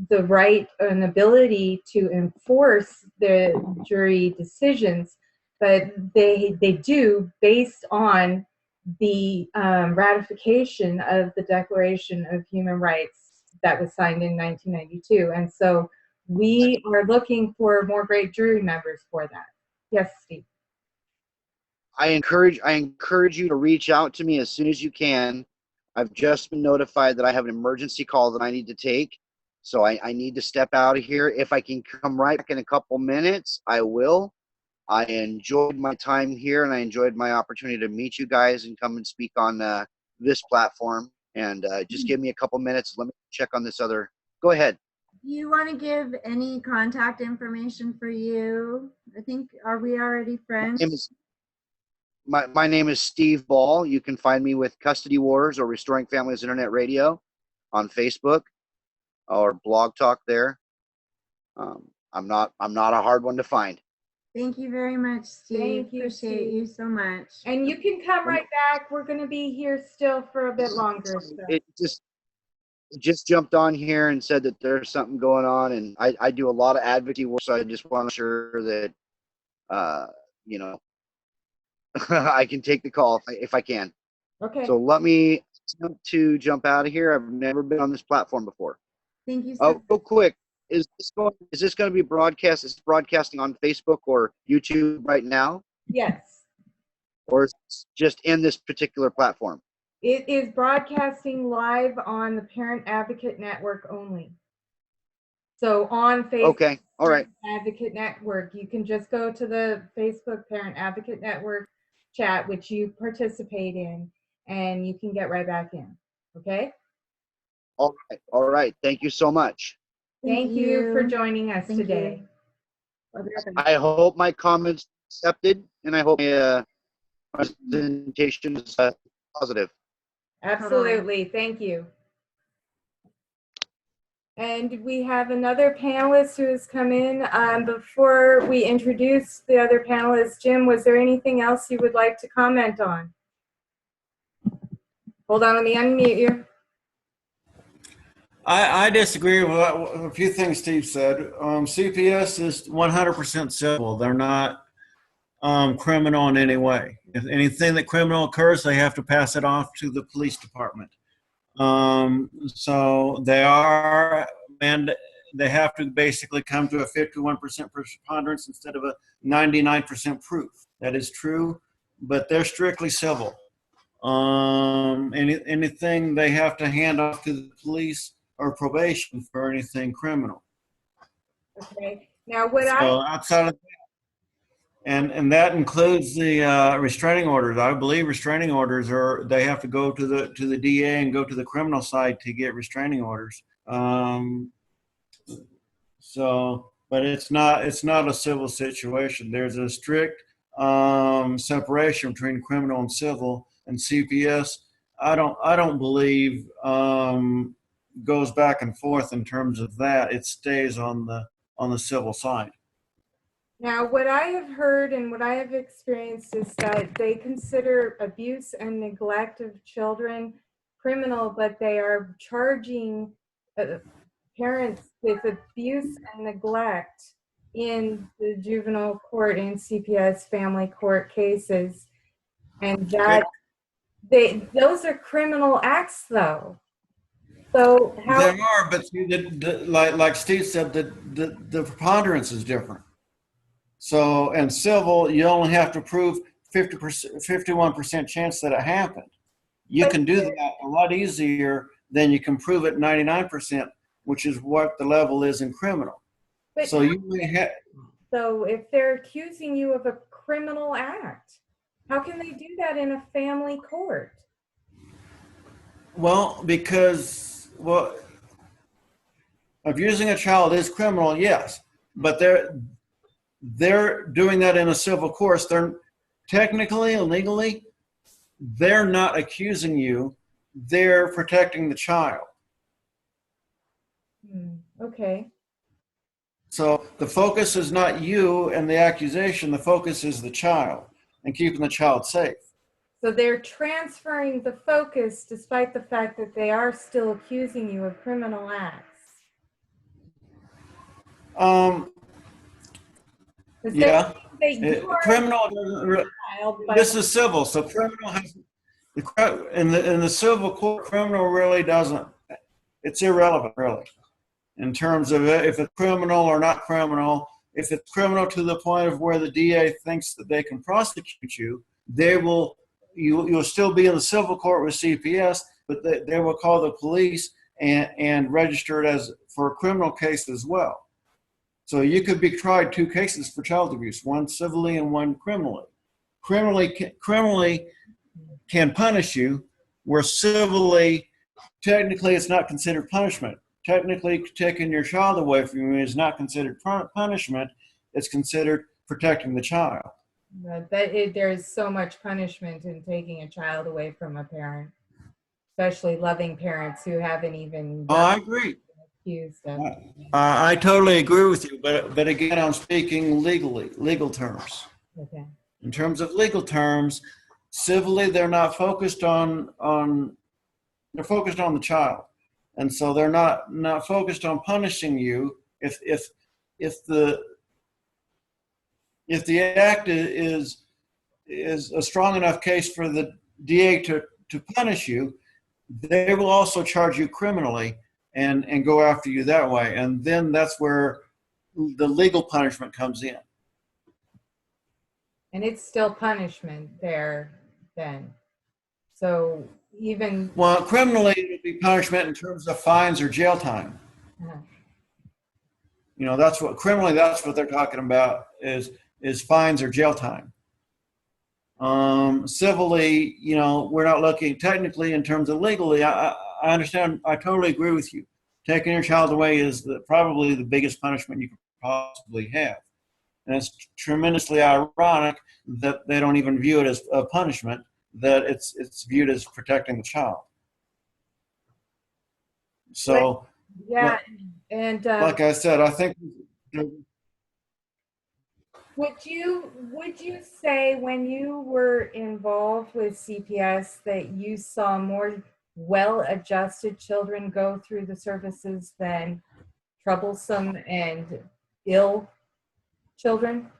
the right and ability to enforce the jury decisions, but they do, based on the ratification of the Declaration of Human Rights that was signed in 1992. And so we are looking for more great jury members for that. Yes, Steve. I encourage you to reach out to me as soon as you can. I've just been notified that I have an emergency call that I need to take. So I need to step out of here. If I can come right back in a couple minutes, I will. I enjoyed my time here, and I enjoyed my opportunity to meet you guys and come and speak on this platform. And just give me a couple minutes. Let me check on this other. Go ahead. Do you want to give any contact information for you? I think, are we already friends? My name is Steve Ball. You can find me with Custody Wars or Restoring Families Internet Radio on Facebook or Blog Talk there. I'm not a hard one to find. Thank you very much, Steve. Thank you, Appreciate Steve. you so much. And you can come right back. We're going to be here still for a bit longer. So. It just just jumped on here and said that there's something going on, and I do a lot of advocacy work, so I just want to sure that you know I can take the call if I can. Okay. So let me attempt to jump out of here. I've never been on this platform before. Thank you so Oh, real quick, is this going to be broadcast? Is it broadcasting on Facebook or YouTube right now, Yes. or is it just in this particular platform? It is broadcasting live on the Parent Advocate Network only. So on Facebook Okay, all right. Advocate Network, you can just go to the Facebook Parent Advocate Network chat, which you participate in, and you can get right back in. Okay? All right. Thank you so much. Thank you for joining us Thank you. today. I'll be right back. I hope my comments accepted, and I hope my presentation is positive. Absolutely. Thank you. And we have another panelist who has come in. Before we introduce the other panelists, Jim, was there anything else you would like to comment on? Hold on, let me unmute you. I disagree with a few things Steve said. CPS is 100% civil. They're not criminal in any way. If anything that criminal occurs, they have to pass it off to the police department. So they are, and they have to basically come to a 51% preponderance instead of a 99% proof. That is true, but they're strictly civil. Anything they have to hand off to the police or probation for anything criminal. Okay. Now, what So outside of that, and that includes the restraining orders. I believe restraining orders they have to go to the DA and go to the criminal side to get restraining orders. But it's not a civil situation. There's a strict separation between criminal and civil, and CPS. I don't believe goes back and forth in terms of that. It stays on the civil side. Now, what I have heard and what I have experienced is that they consider abuse and neglect of children criminal, but they are charging parents with abuse and neglect in the juvenile court and CPS family court cases. And that those are criminal acts, though. So how? There are, but see, like Steve said, the preponderance is different. So in civil, you only have to prove 51% chance that it happened. You can do that a lot easier than you can prove it 99%, which is what the level is in criminal. But so you may have. So if they're accusing you of a criminal act, how can they do that in a family court? Well, because abusing a child is criminal, yes, but they're doing that in a civil course. They're technically and legally, they're not accusing you. They're protecting the child. Okay. So the focus is not you and the accusation. The focus is the child and keeping the child safe. So they're transferring the focus despite the fact that they are still accusing you of criminal acts. Yeah. Criminal. But This is civil, so criminal has in the civil court. Criminal really doesn't. It's irrelevant, really, in terms of if it's criminal or not criminal. If it's criminal to the point of where the DA thinks that they can prosecute you, they will. You'll still be in the civil court with CPS, but they will call the police and register it as for a criminal case as well. So you could be tried 2 cases for child abuse, one civilly and one criminally. Criminally can punish you, where civilly, technically it's not considered punishment. Technically, taking your child away from you is not considered punishment. It's considered protecting the child. There's so much punishment in taking a child away from a parent, especially loving parents who haven't even. Oh, I agree. Accused of. I totally agree with you, but again, I'm speaking legal terms. Okay. In terms of legal terms, civilly they're not focused on they're focused on the child, and so they're not focused on punishing you. If the act is a strong enough case for the DA to punish you, they will also charge you criminally and go after you that way. And then that's where the legal punishment comes in. And it's still punishment there then. So even, Well, criminally, it would be punishment in terms of fines or jail time. uh, You know, that's what criminally, that's what they're talking about is fines or jail time. Civilly, you know, we're not looking technically in terms of legally. I understand. I totally agree with you. Taking your child away is probably the biggest punishment you could possibly have. And it's tremendously ironic that they don't even view it as a punishment, that it's viewed as protecting the child. So, yeah, and like I said, I think would you say when you were involved with CPS that you saw more well-adjusted children go through the services than troublesome and ill children?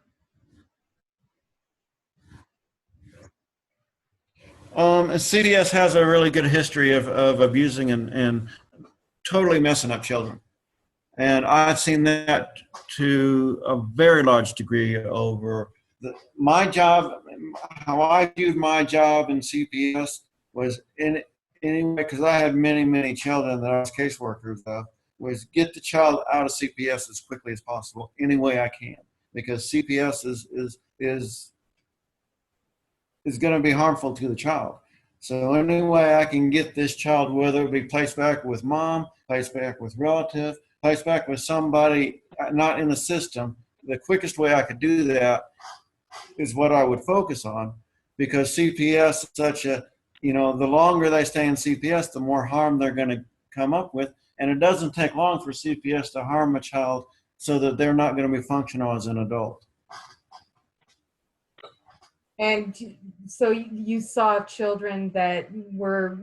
CDS has a really good history of abusing and totally messing up children. And I've seen that to a very large degree over my job. How I viewed my job in CPS was anyway, because I had many children that I was caseworkers of, was get the child out of CPS as quickly as possible, any way I can, because CPS is going to be harmful to the child. So any way I can get this child, whether it be placed back with mom, placed back with relative, placed back with somebody not in the system, the quickest way I could do that is what I would focus on, because CPS is such a, you know, the longer they stay in CPS, the more harm they're going to come up with. And it doesn't take long for CPS to harm a child so that they're not going to be functional as an adult. And so you saw children that were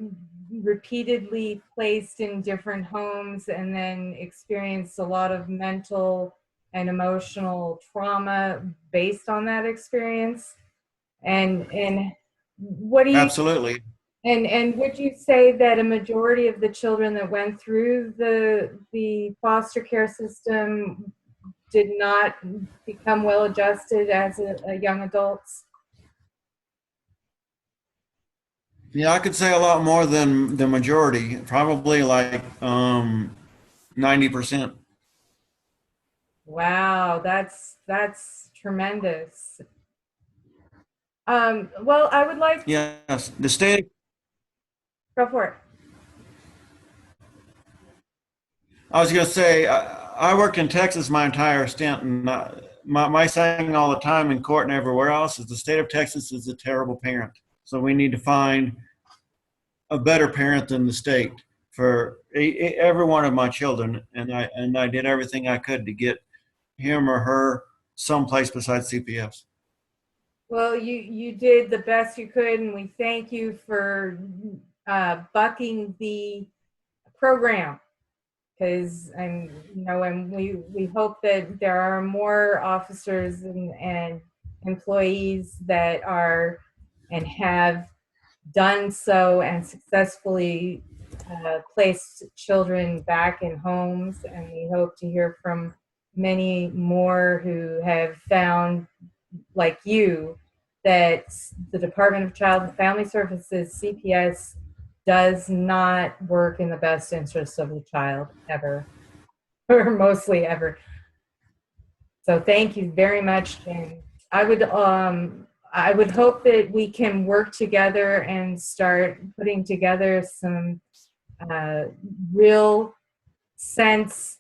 repeatedly placed in different homes and then experienced a lot of mental and emotional trauma based on that experience. And what do you Absolutely. and would you say that a majority of the children that went through the foster care system did not become well adjusted as a young adults? Yeah, I could say a lot more than the majority, probably like 90%. Wow, that's tremendous. Well, I would like to Yes, the state. go for it. I was going to say, I worked in Texas my entire stint, and my saying all the time in court and everywhere else is the state of Texas is a terrible parent. So we need to find a better parent than the state for every one of my children, and I did everything I could to get him or her someplace besides CPS. Well, you did the best you could, and we thank you for bucking the program. Because and we hope that there are more officers and employees that are and have done so and successfully placed children back in homes, and we hope to hear from many more who have found, like you, that the Department of Child and Family Services, CPS, does not work in the best interest of the child ever, or mostly ever. So thank you very much, Jane. I would hope that we can work together and start putting together some real sense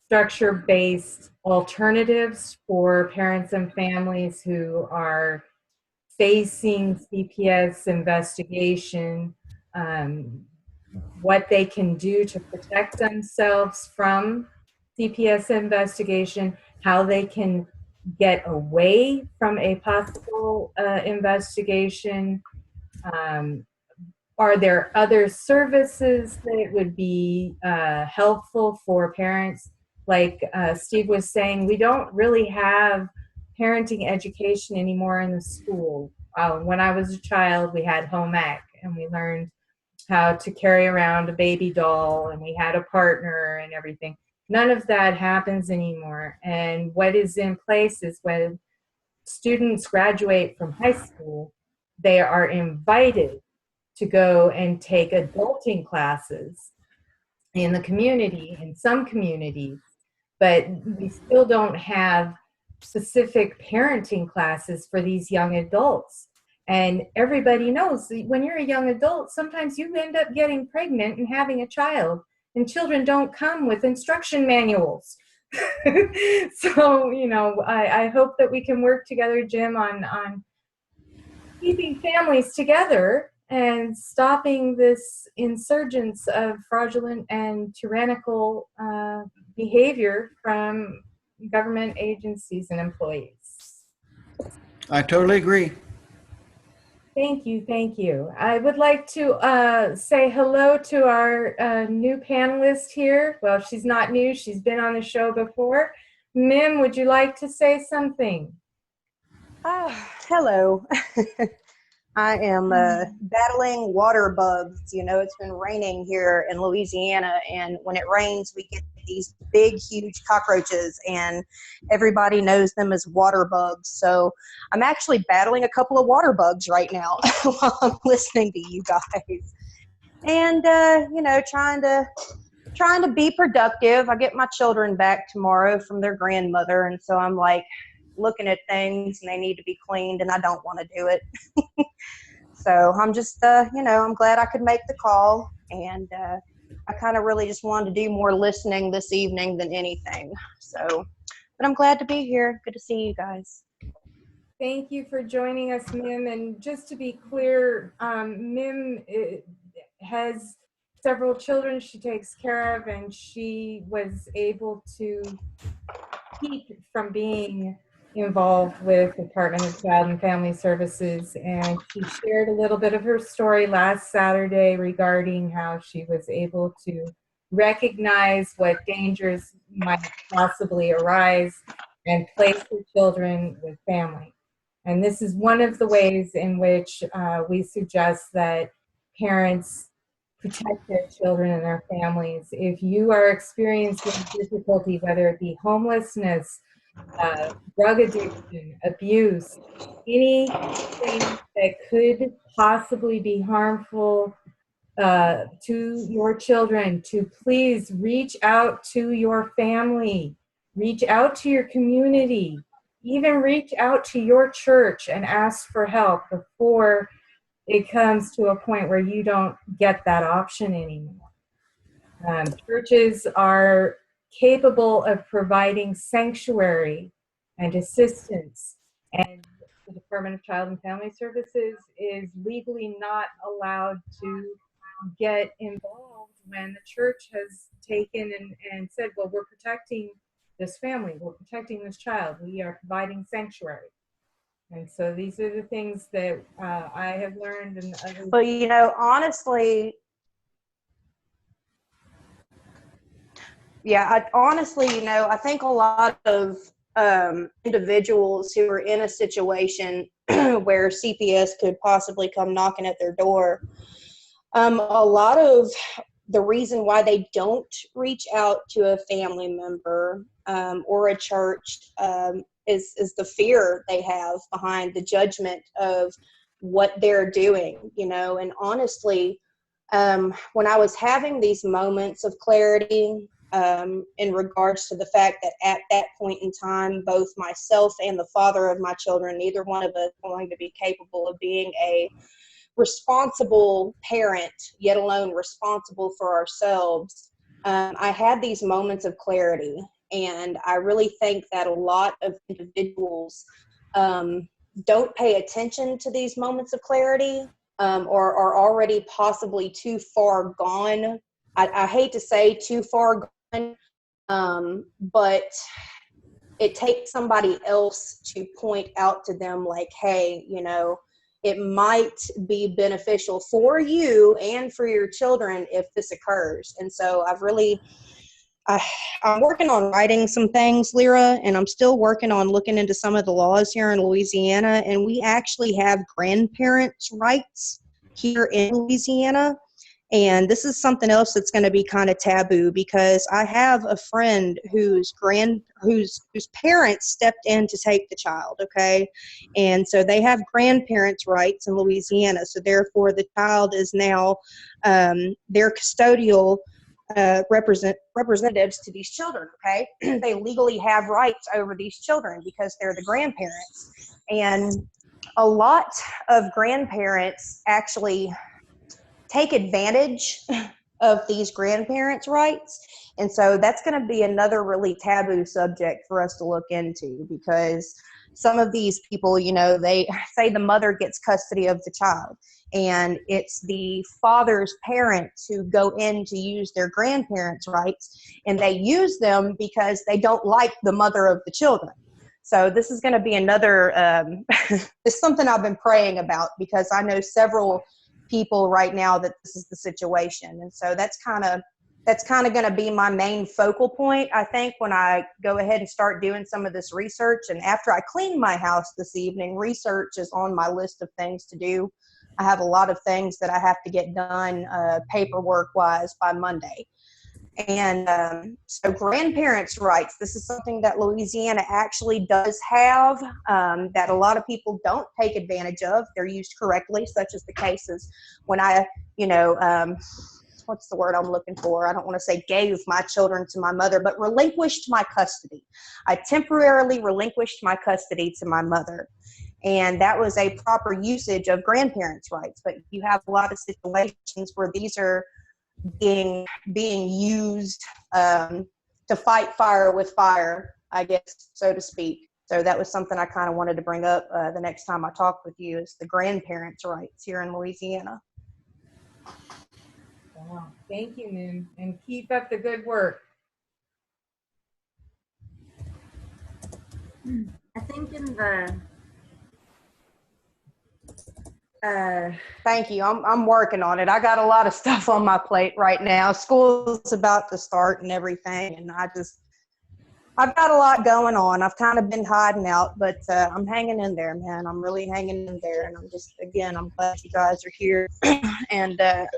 structure-based alternatives for parents and families who are facing CPS investigation, what they can do to protect themselves from CPS investigation, how they can get away from a possible investigation, Are there other services that would be helpful for parents? Like Steve was saying, we don't really have parenting education anymore in the school. When I was a child, we had home ec, and we learned how to carry around a baby doll, and we had a partner and everything. None of that happens anymore. And what is in place is when students graduate from high school, they are invited to go and take adulting classes in the community, in some communities, but we still don't have specific parenting classes for these young adults. And everybody knows that when you're a young adult, sometimes you end up getting pregnant and having a child, and children don't come with instruction manuals. So, you know, I hope that we can work together, Jim, on keeping families together and stopping this insurgence of fraudulent and tyrannical behavior from government agencies and employees. I totally agree. Thank you, thank you. I would like to say hello to our new panelist here. Well, she's not new, she's been on the show before. Mim, would you like to say something? Hello. I am battling water bugs. You know, it's been raining here in Louisiana, and when it rains, we get these big, huge cockroaches, and everybody knows them as water bugs. So I'm actually battling a couple of water bugs right now while I'm listening to you guys. And, you know, trying to be productive. I get my children back tomorrow from their grandmother, and so I'm like looking at things and they need to be cleaned, and I don't want to do it. So I'm just, you know, I'm glad I could make the call, and I kind of really just wanted to do more listening this evening than anything. So, but I'm glad to be here. Good to see you guys. Thank you for joining us, Mim. And just to be clear, Mim has several children she takes care of, and she was able to keep from being involved with the Department of Child and Family Services. And she shared a little bit of her story last Saturday regarding how she was able to recognize what dangers might possibly arise and place her children with family. And this is one of the ways in which we suggest that parents protect their children and their families. If you are experiencing difficulty, whether it be homelessness, drug addiction, abuse, anything that could possibly be harmful to your children, to please reach out to your family, reach out to your community, even reach out to your church and ask for help before it comes to a point where you don't get that option anymore. Churches are capable of providing sanctuary and assistance, and the Department of Child and Family Services is legally not allowed to get involved when the church has taken and said, well, we're protecting this family, we're protecting this child, we are providing sanctuary. And so these are the things that I have learned. And others. Well, you know, honestly, you know, I think a lot of individuals who are in a situation where CPS could possibly come knocking at their door, a lot of the reason why they don't reach out to a family member or a church is the fear they have behind the judgment of what they're doing, you know. And honestly, when I was having these moments of clarity in regards to the fact that at that point in time, both myself and the father of my children, neither one of us were going to be capable of being a responsible parent, yet alone responsible for ourselves, I had these moments of clarity. And I really think that a lot of individuals don't pay attention to these moments of clarity or are already possibly too far gone. I hate to say too far gone, but it takes somebody else to point out to them like, hey, you know, it might be beneficial for you and for your children if this occurs. And so I'm working on writing some things, Lyra, and I'm still working on looking into some of the laws here in Louisiana. And we actually have grandparents' rights here in Louisiana. And this is something else that's going to be kind of taboo, because I have a friend whose parents stepped in to take the child, okay? And so they have grandparents' rights in Louisiana. So therefore, the child is now their custodial representatives to these children, okay? They legally have rights over these children because they're the grandparents. And a lot of grandparents actually take advantage of these grandparents' rights. And so that's going to be another really taboo subject for us to look into, because some of these people, you know, they say the mother gets custody of the child, and it's the father's parents who go in to use their grandparents' rights, and they use them because they don't like the mother of the children. So this is going to be another, it's something I've been praying about, because I know several people right now that this is the situation. And so that's kind of going to be my main focal point, I think, when I go ahead and start doing some of this research. And after I clean my house this evening, research is on my list of things to do. I have a lot of things that I have to get done paperwork wise by Monday. And so grandparents' rights, this is something that Louisiana actually does have, that a lot of people don't take advantage of. They're used correctly, such as the cases when I, what's the word I'm looking for? I don't want to say gave my children to my mother, but relinquished my custody. I temporarily relinquished my custody to my mother. And that was a proper usage of grandparents' rights. But you have a lot of situations where these are being used to fight fire with fire, I guess, so to speak. So that was something I kind of wanted to bring up the next time I talk with you, is the grandparents' rights here in Louisiana. Wow. Thank you, Mim, and keep up the good work. I think in the Thank you. I'm working on it. I got a lot of stuff on my plate right now. School's about to start and everything, and I've got a lot going on. I've kind of been hiding out, but I'm hanging in there, man. I'm really hanging in there, and I'm glad you guys are here. And I've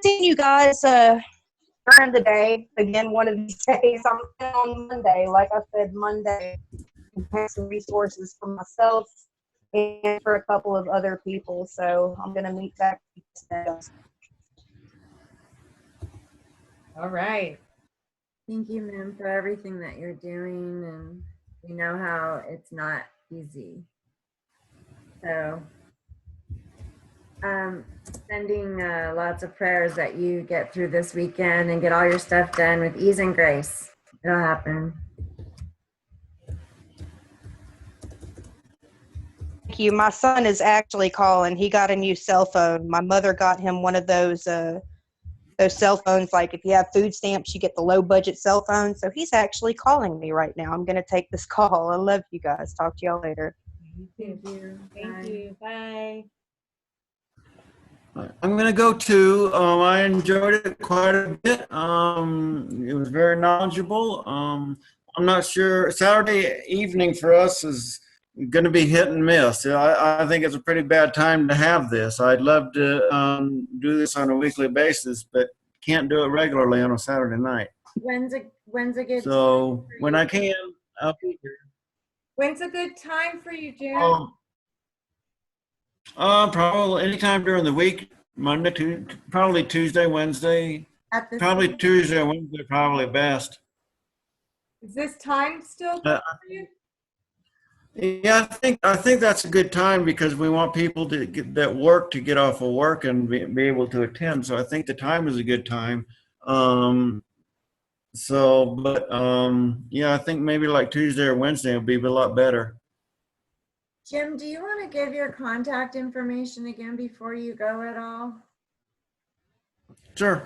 seen you guys during the day. Again, one of these days, I'm on Monday. Like I said, Monday, I have some resources for myself and for a couple of other people. So I'm going to meet back with you guys. All right. thank you, Mim, for everything that you're doing, and we know how it's not easy. So sending lots of prayers that you get through this weekend and get all your stuff done with ease and grace. It'll happen. Thank you. My son is actually calling. He got a new cell phone. My mother got him one of those cell phones, like if you have food stamps, you get the low budget cell phone. So he's actually calling me right now. I'm going to take this call. I love you guys. Talk to y'all later. Thank you. Thank Bye. you. Bye. I'm going to go too. I enjoyed it quite a bit. It was very knowledgeable. I'm not sure. Saturday evening for us is going to be hit and miss. I think it's a pretty bad time to have this. I'd love to do this on a weekly basis, but can't do it regularly on a Saturday night. When's a good So when I can, I'll be here. When's a good time for you, June? Probably anytime during the week, Monday to probably Tuesday, Wednesday, at this probably time? Tuesday or Wednesday, probably best. Is this time still good for you? Yeah, I think that's a good time because we want people to that work to get off of work and be able to attend. So I think the time is a good time. Yeah, I think maybe like Tuesday or Wednesday will be a lot better. Jim, do you want to give your contact information again before you go at all? Sure.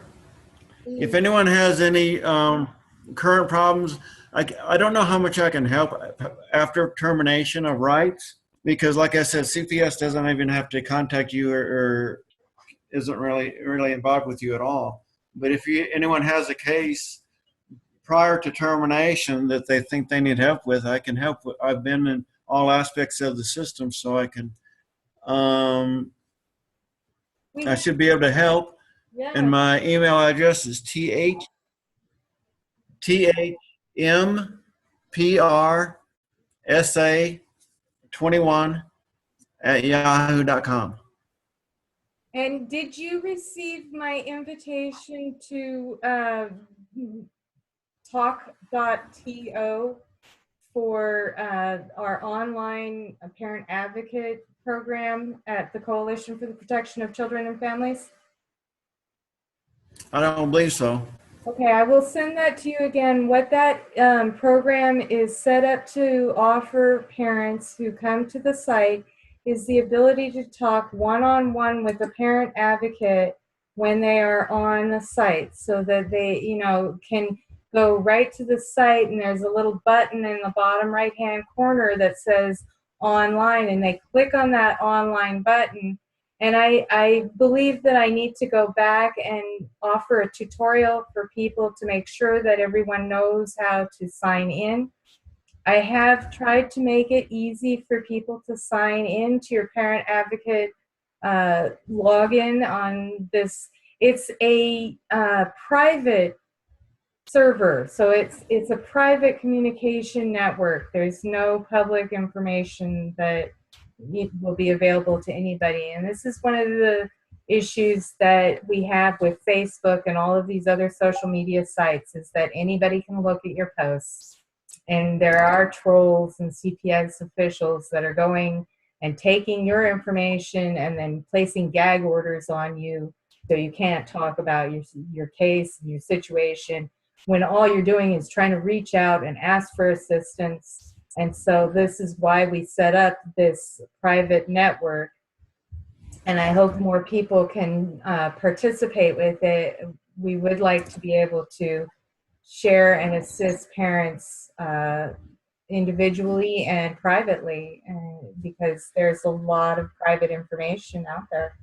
If anyone has any current problems, I don't know how much I can help after termination of rights. because like I said, CPS doesn't even have to contact you or isn't really involved with you at all. But if anyone has a case prior to termination that they think they need help with, I can help with. I've been in all aspects of the system, so I can. We I have, should be able to help. yeah. And my email address is thmprsa21@yahoo.com. And did you receive my invitation to talk.to for our online parent advocate program at the Coalition for the Protection of Children and Families? I don't believe so. Okay, I will send that to you again. What that program is set up to offer parents who come to the site is the ability to talk one-on-one with a parent advocate when they are on the site, so that they, can go right to the site, and there's a little button in the bottom right-hand corner that says online, and they click on that online button. And I believe that I need to go back and offer a tutorial for people to make sure that everyone knows how to sign in. I have tried to make it easy for people to sign in to your parent advocate login on this. It's a private server, so it's a private communication network. There's no public information that will be available to anybody. And this is one of the issues that we have with Facebook and all of these other social media sites, is that anybody can look at your posts. And there are trolls and CPS officials that are going and taking your information and then placing gag orders on you, so you can't talk about your case and your situation, when all you're doing is trying to reach out and ask for assistance. And so this is why we set up this private network. And I hope more people can participate with it. We would like to be able to share and assist parents individually and privately, because there's a lot of private information out there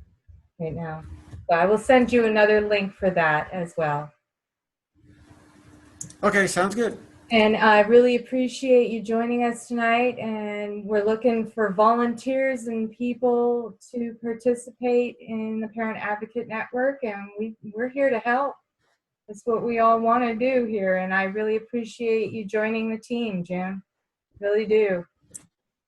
right now. So I will send you another link for that as well. Okay, sounds good. And I really appreciate you joining us tonight, and we're looking for volunteers and people to participate in the Parent Advocate Network, and we're here to help. That's what we all want to do here, and I really appreciate you joining the team, Jim. Really do.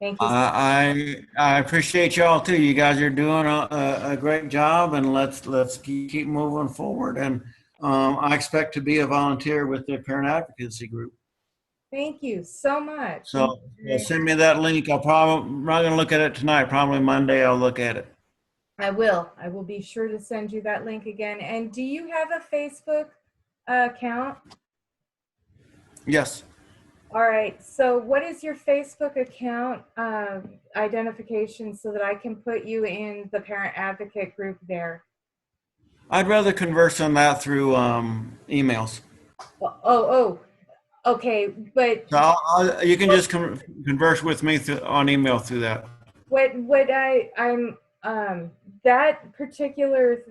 Thank you. I appreciate y'all too. You guys are doing a great job, and let's keep moving forward. And I expect to be a volunteer with the parent advocacy group. Thank you so much. So send me that link. I'm not gonna look at it tonight. Probably Monday I'll look at it. I will be sure to send you that link again. And do you have a Facebook account? Yes. All right. So what is your Facebook account identification, so that I can put you in the parent advocate group there? I'd rather converse on that through emails. Okay. But So you can just converse with me on email through that. I'm that particular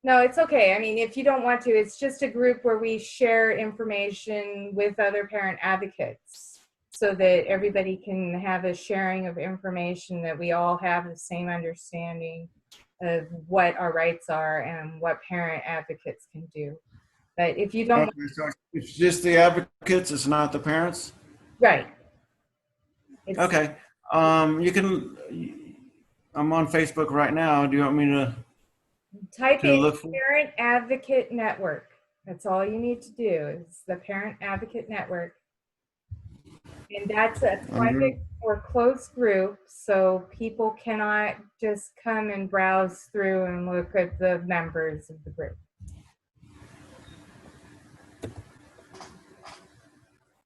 no, it's okay. I mean, if you don't want to, it's just a group where we share information with other parent advocates, so that everybody can have a sharing of information, that we all have the same understanding of what our rights are and what parent advocates can do. But if you don't, Okay, so it's just the advocates, it's not the parents? right. Okay. You can, I'm on Facebook right now. Do you want me to Type in look for? Parent Advocate Network. That's all you need to do, is the Parent Advocate Network. And that's a private or closed group, so people cannot just come and browse through and look at the members of the group.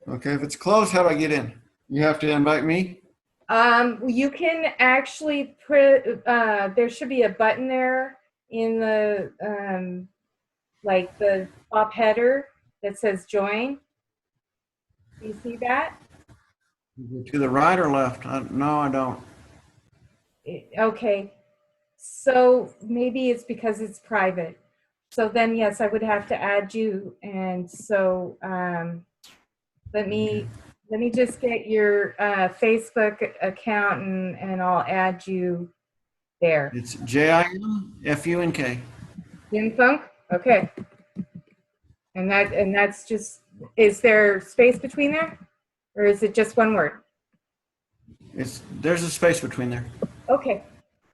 Okay, if it's closed, how do I get in? You have to invite me? You can actually put, there should be a button there in the, like the top header that says join. Do you see that? To the right or left? No, I don't. Okay, so maybe it's because it's private. So then, yes, I would have to add you. And so let me just get your Facebook account and I'll add you there. It's JIMFUNK. Jim Funk? Okay. And that's just, is there space between there? Or is it just one word? There's a space between there. Okay.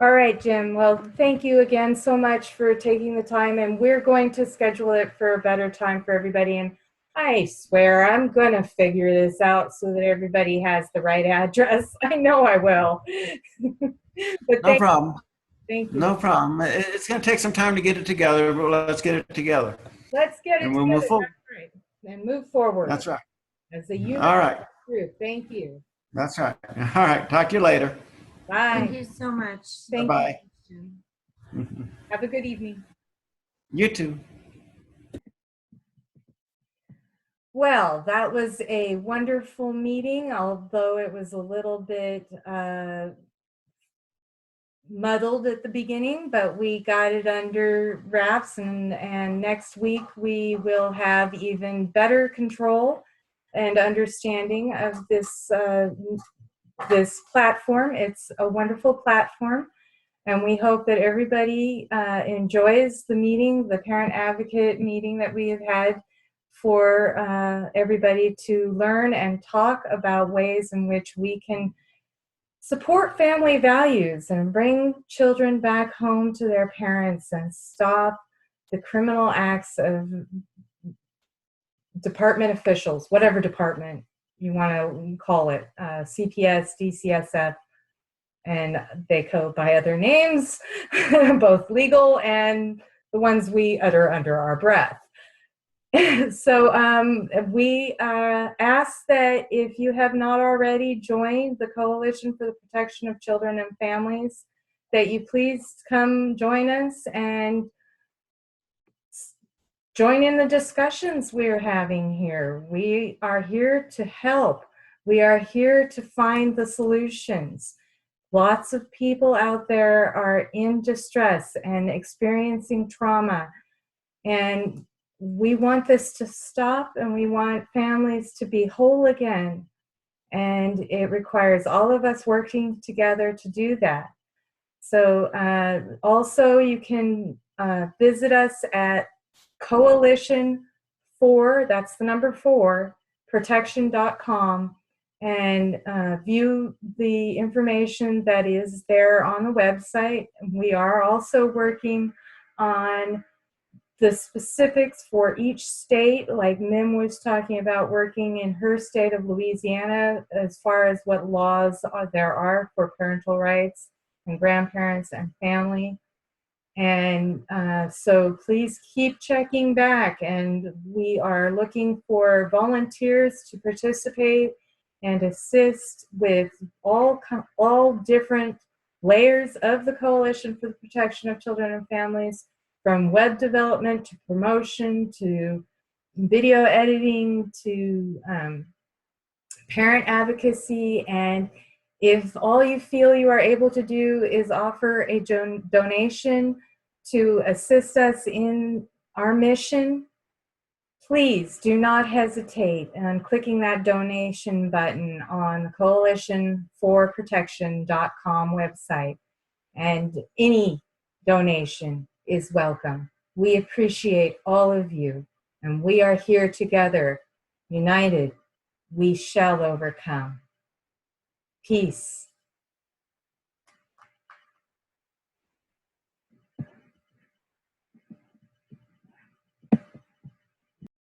All right, Jim. Well, thank you again so much for taking the time, and we're going to schedule it for a better time for everybody. And I swear I'm going to figure this out so that everybody has the right address. I know I will. But No problem. thank you. No problem. It's going to take some time to get it together, but let's get it together. Let's get it And we'll together. move forward. That's right. And move forward. That's right. As a unit All right. group. Thank you. That's right. All right. Talk to you later. Thank Bye. you so much. Thank Bye-bye. you, Jim. Have a good evening. You too. Well, that was a wonderful meeting, although it was a little bit muddled at the beginning, but we got it under wraps, and next week we will have even better control and understanding of this this platform. It's a wonderful platform, and we hope that everybody enjoys the meeting, the parent advocate meeting that we have had, for everybody to learn and talk about ways in which we can support family values and bring children back home to their parents and stop the criminal acts of department officials, whatever department you want to call it, CPS, DCSF, and they go by other names, both legal and the ones we utter under our breath. So we ask that if you have not already joined the Coalition for the Protection of Children and Families, that you please come join us and join in the discussions we're having here. We are here to help. We are here to find the solutions. Lots of people out there are in distress and experiencing trauma, and we want this to stop, and we want families to be whole again. And it requires all of us working together to do that. So also you can visit us at Coalition 4, that's the number 4, protection.com, and view the information that is there on the website. We are also working on the specifics for each state, like Mim was talking about working in her state of Louisiana as far as what laws there are for parental rights and grandparents and family. And so please keep checking back, and we are looking for volunteers to participate and assist with all different layers of the Coalition for the Protection of Children and Families, from web development to promotion to video editing to parent advocacy. And if all you feel you are able to do is offer a donation to assist us in our mission, please do not hesitate on clicking that donation button on the coalitionforprotection.com website. And any donation is welcome. We appreciate all of you, and we are here together, united. We shall overcome. Peace.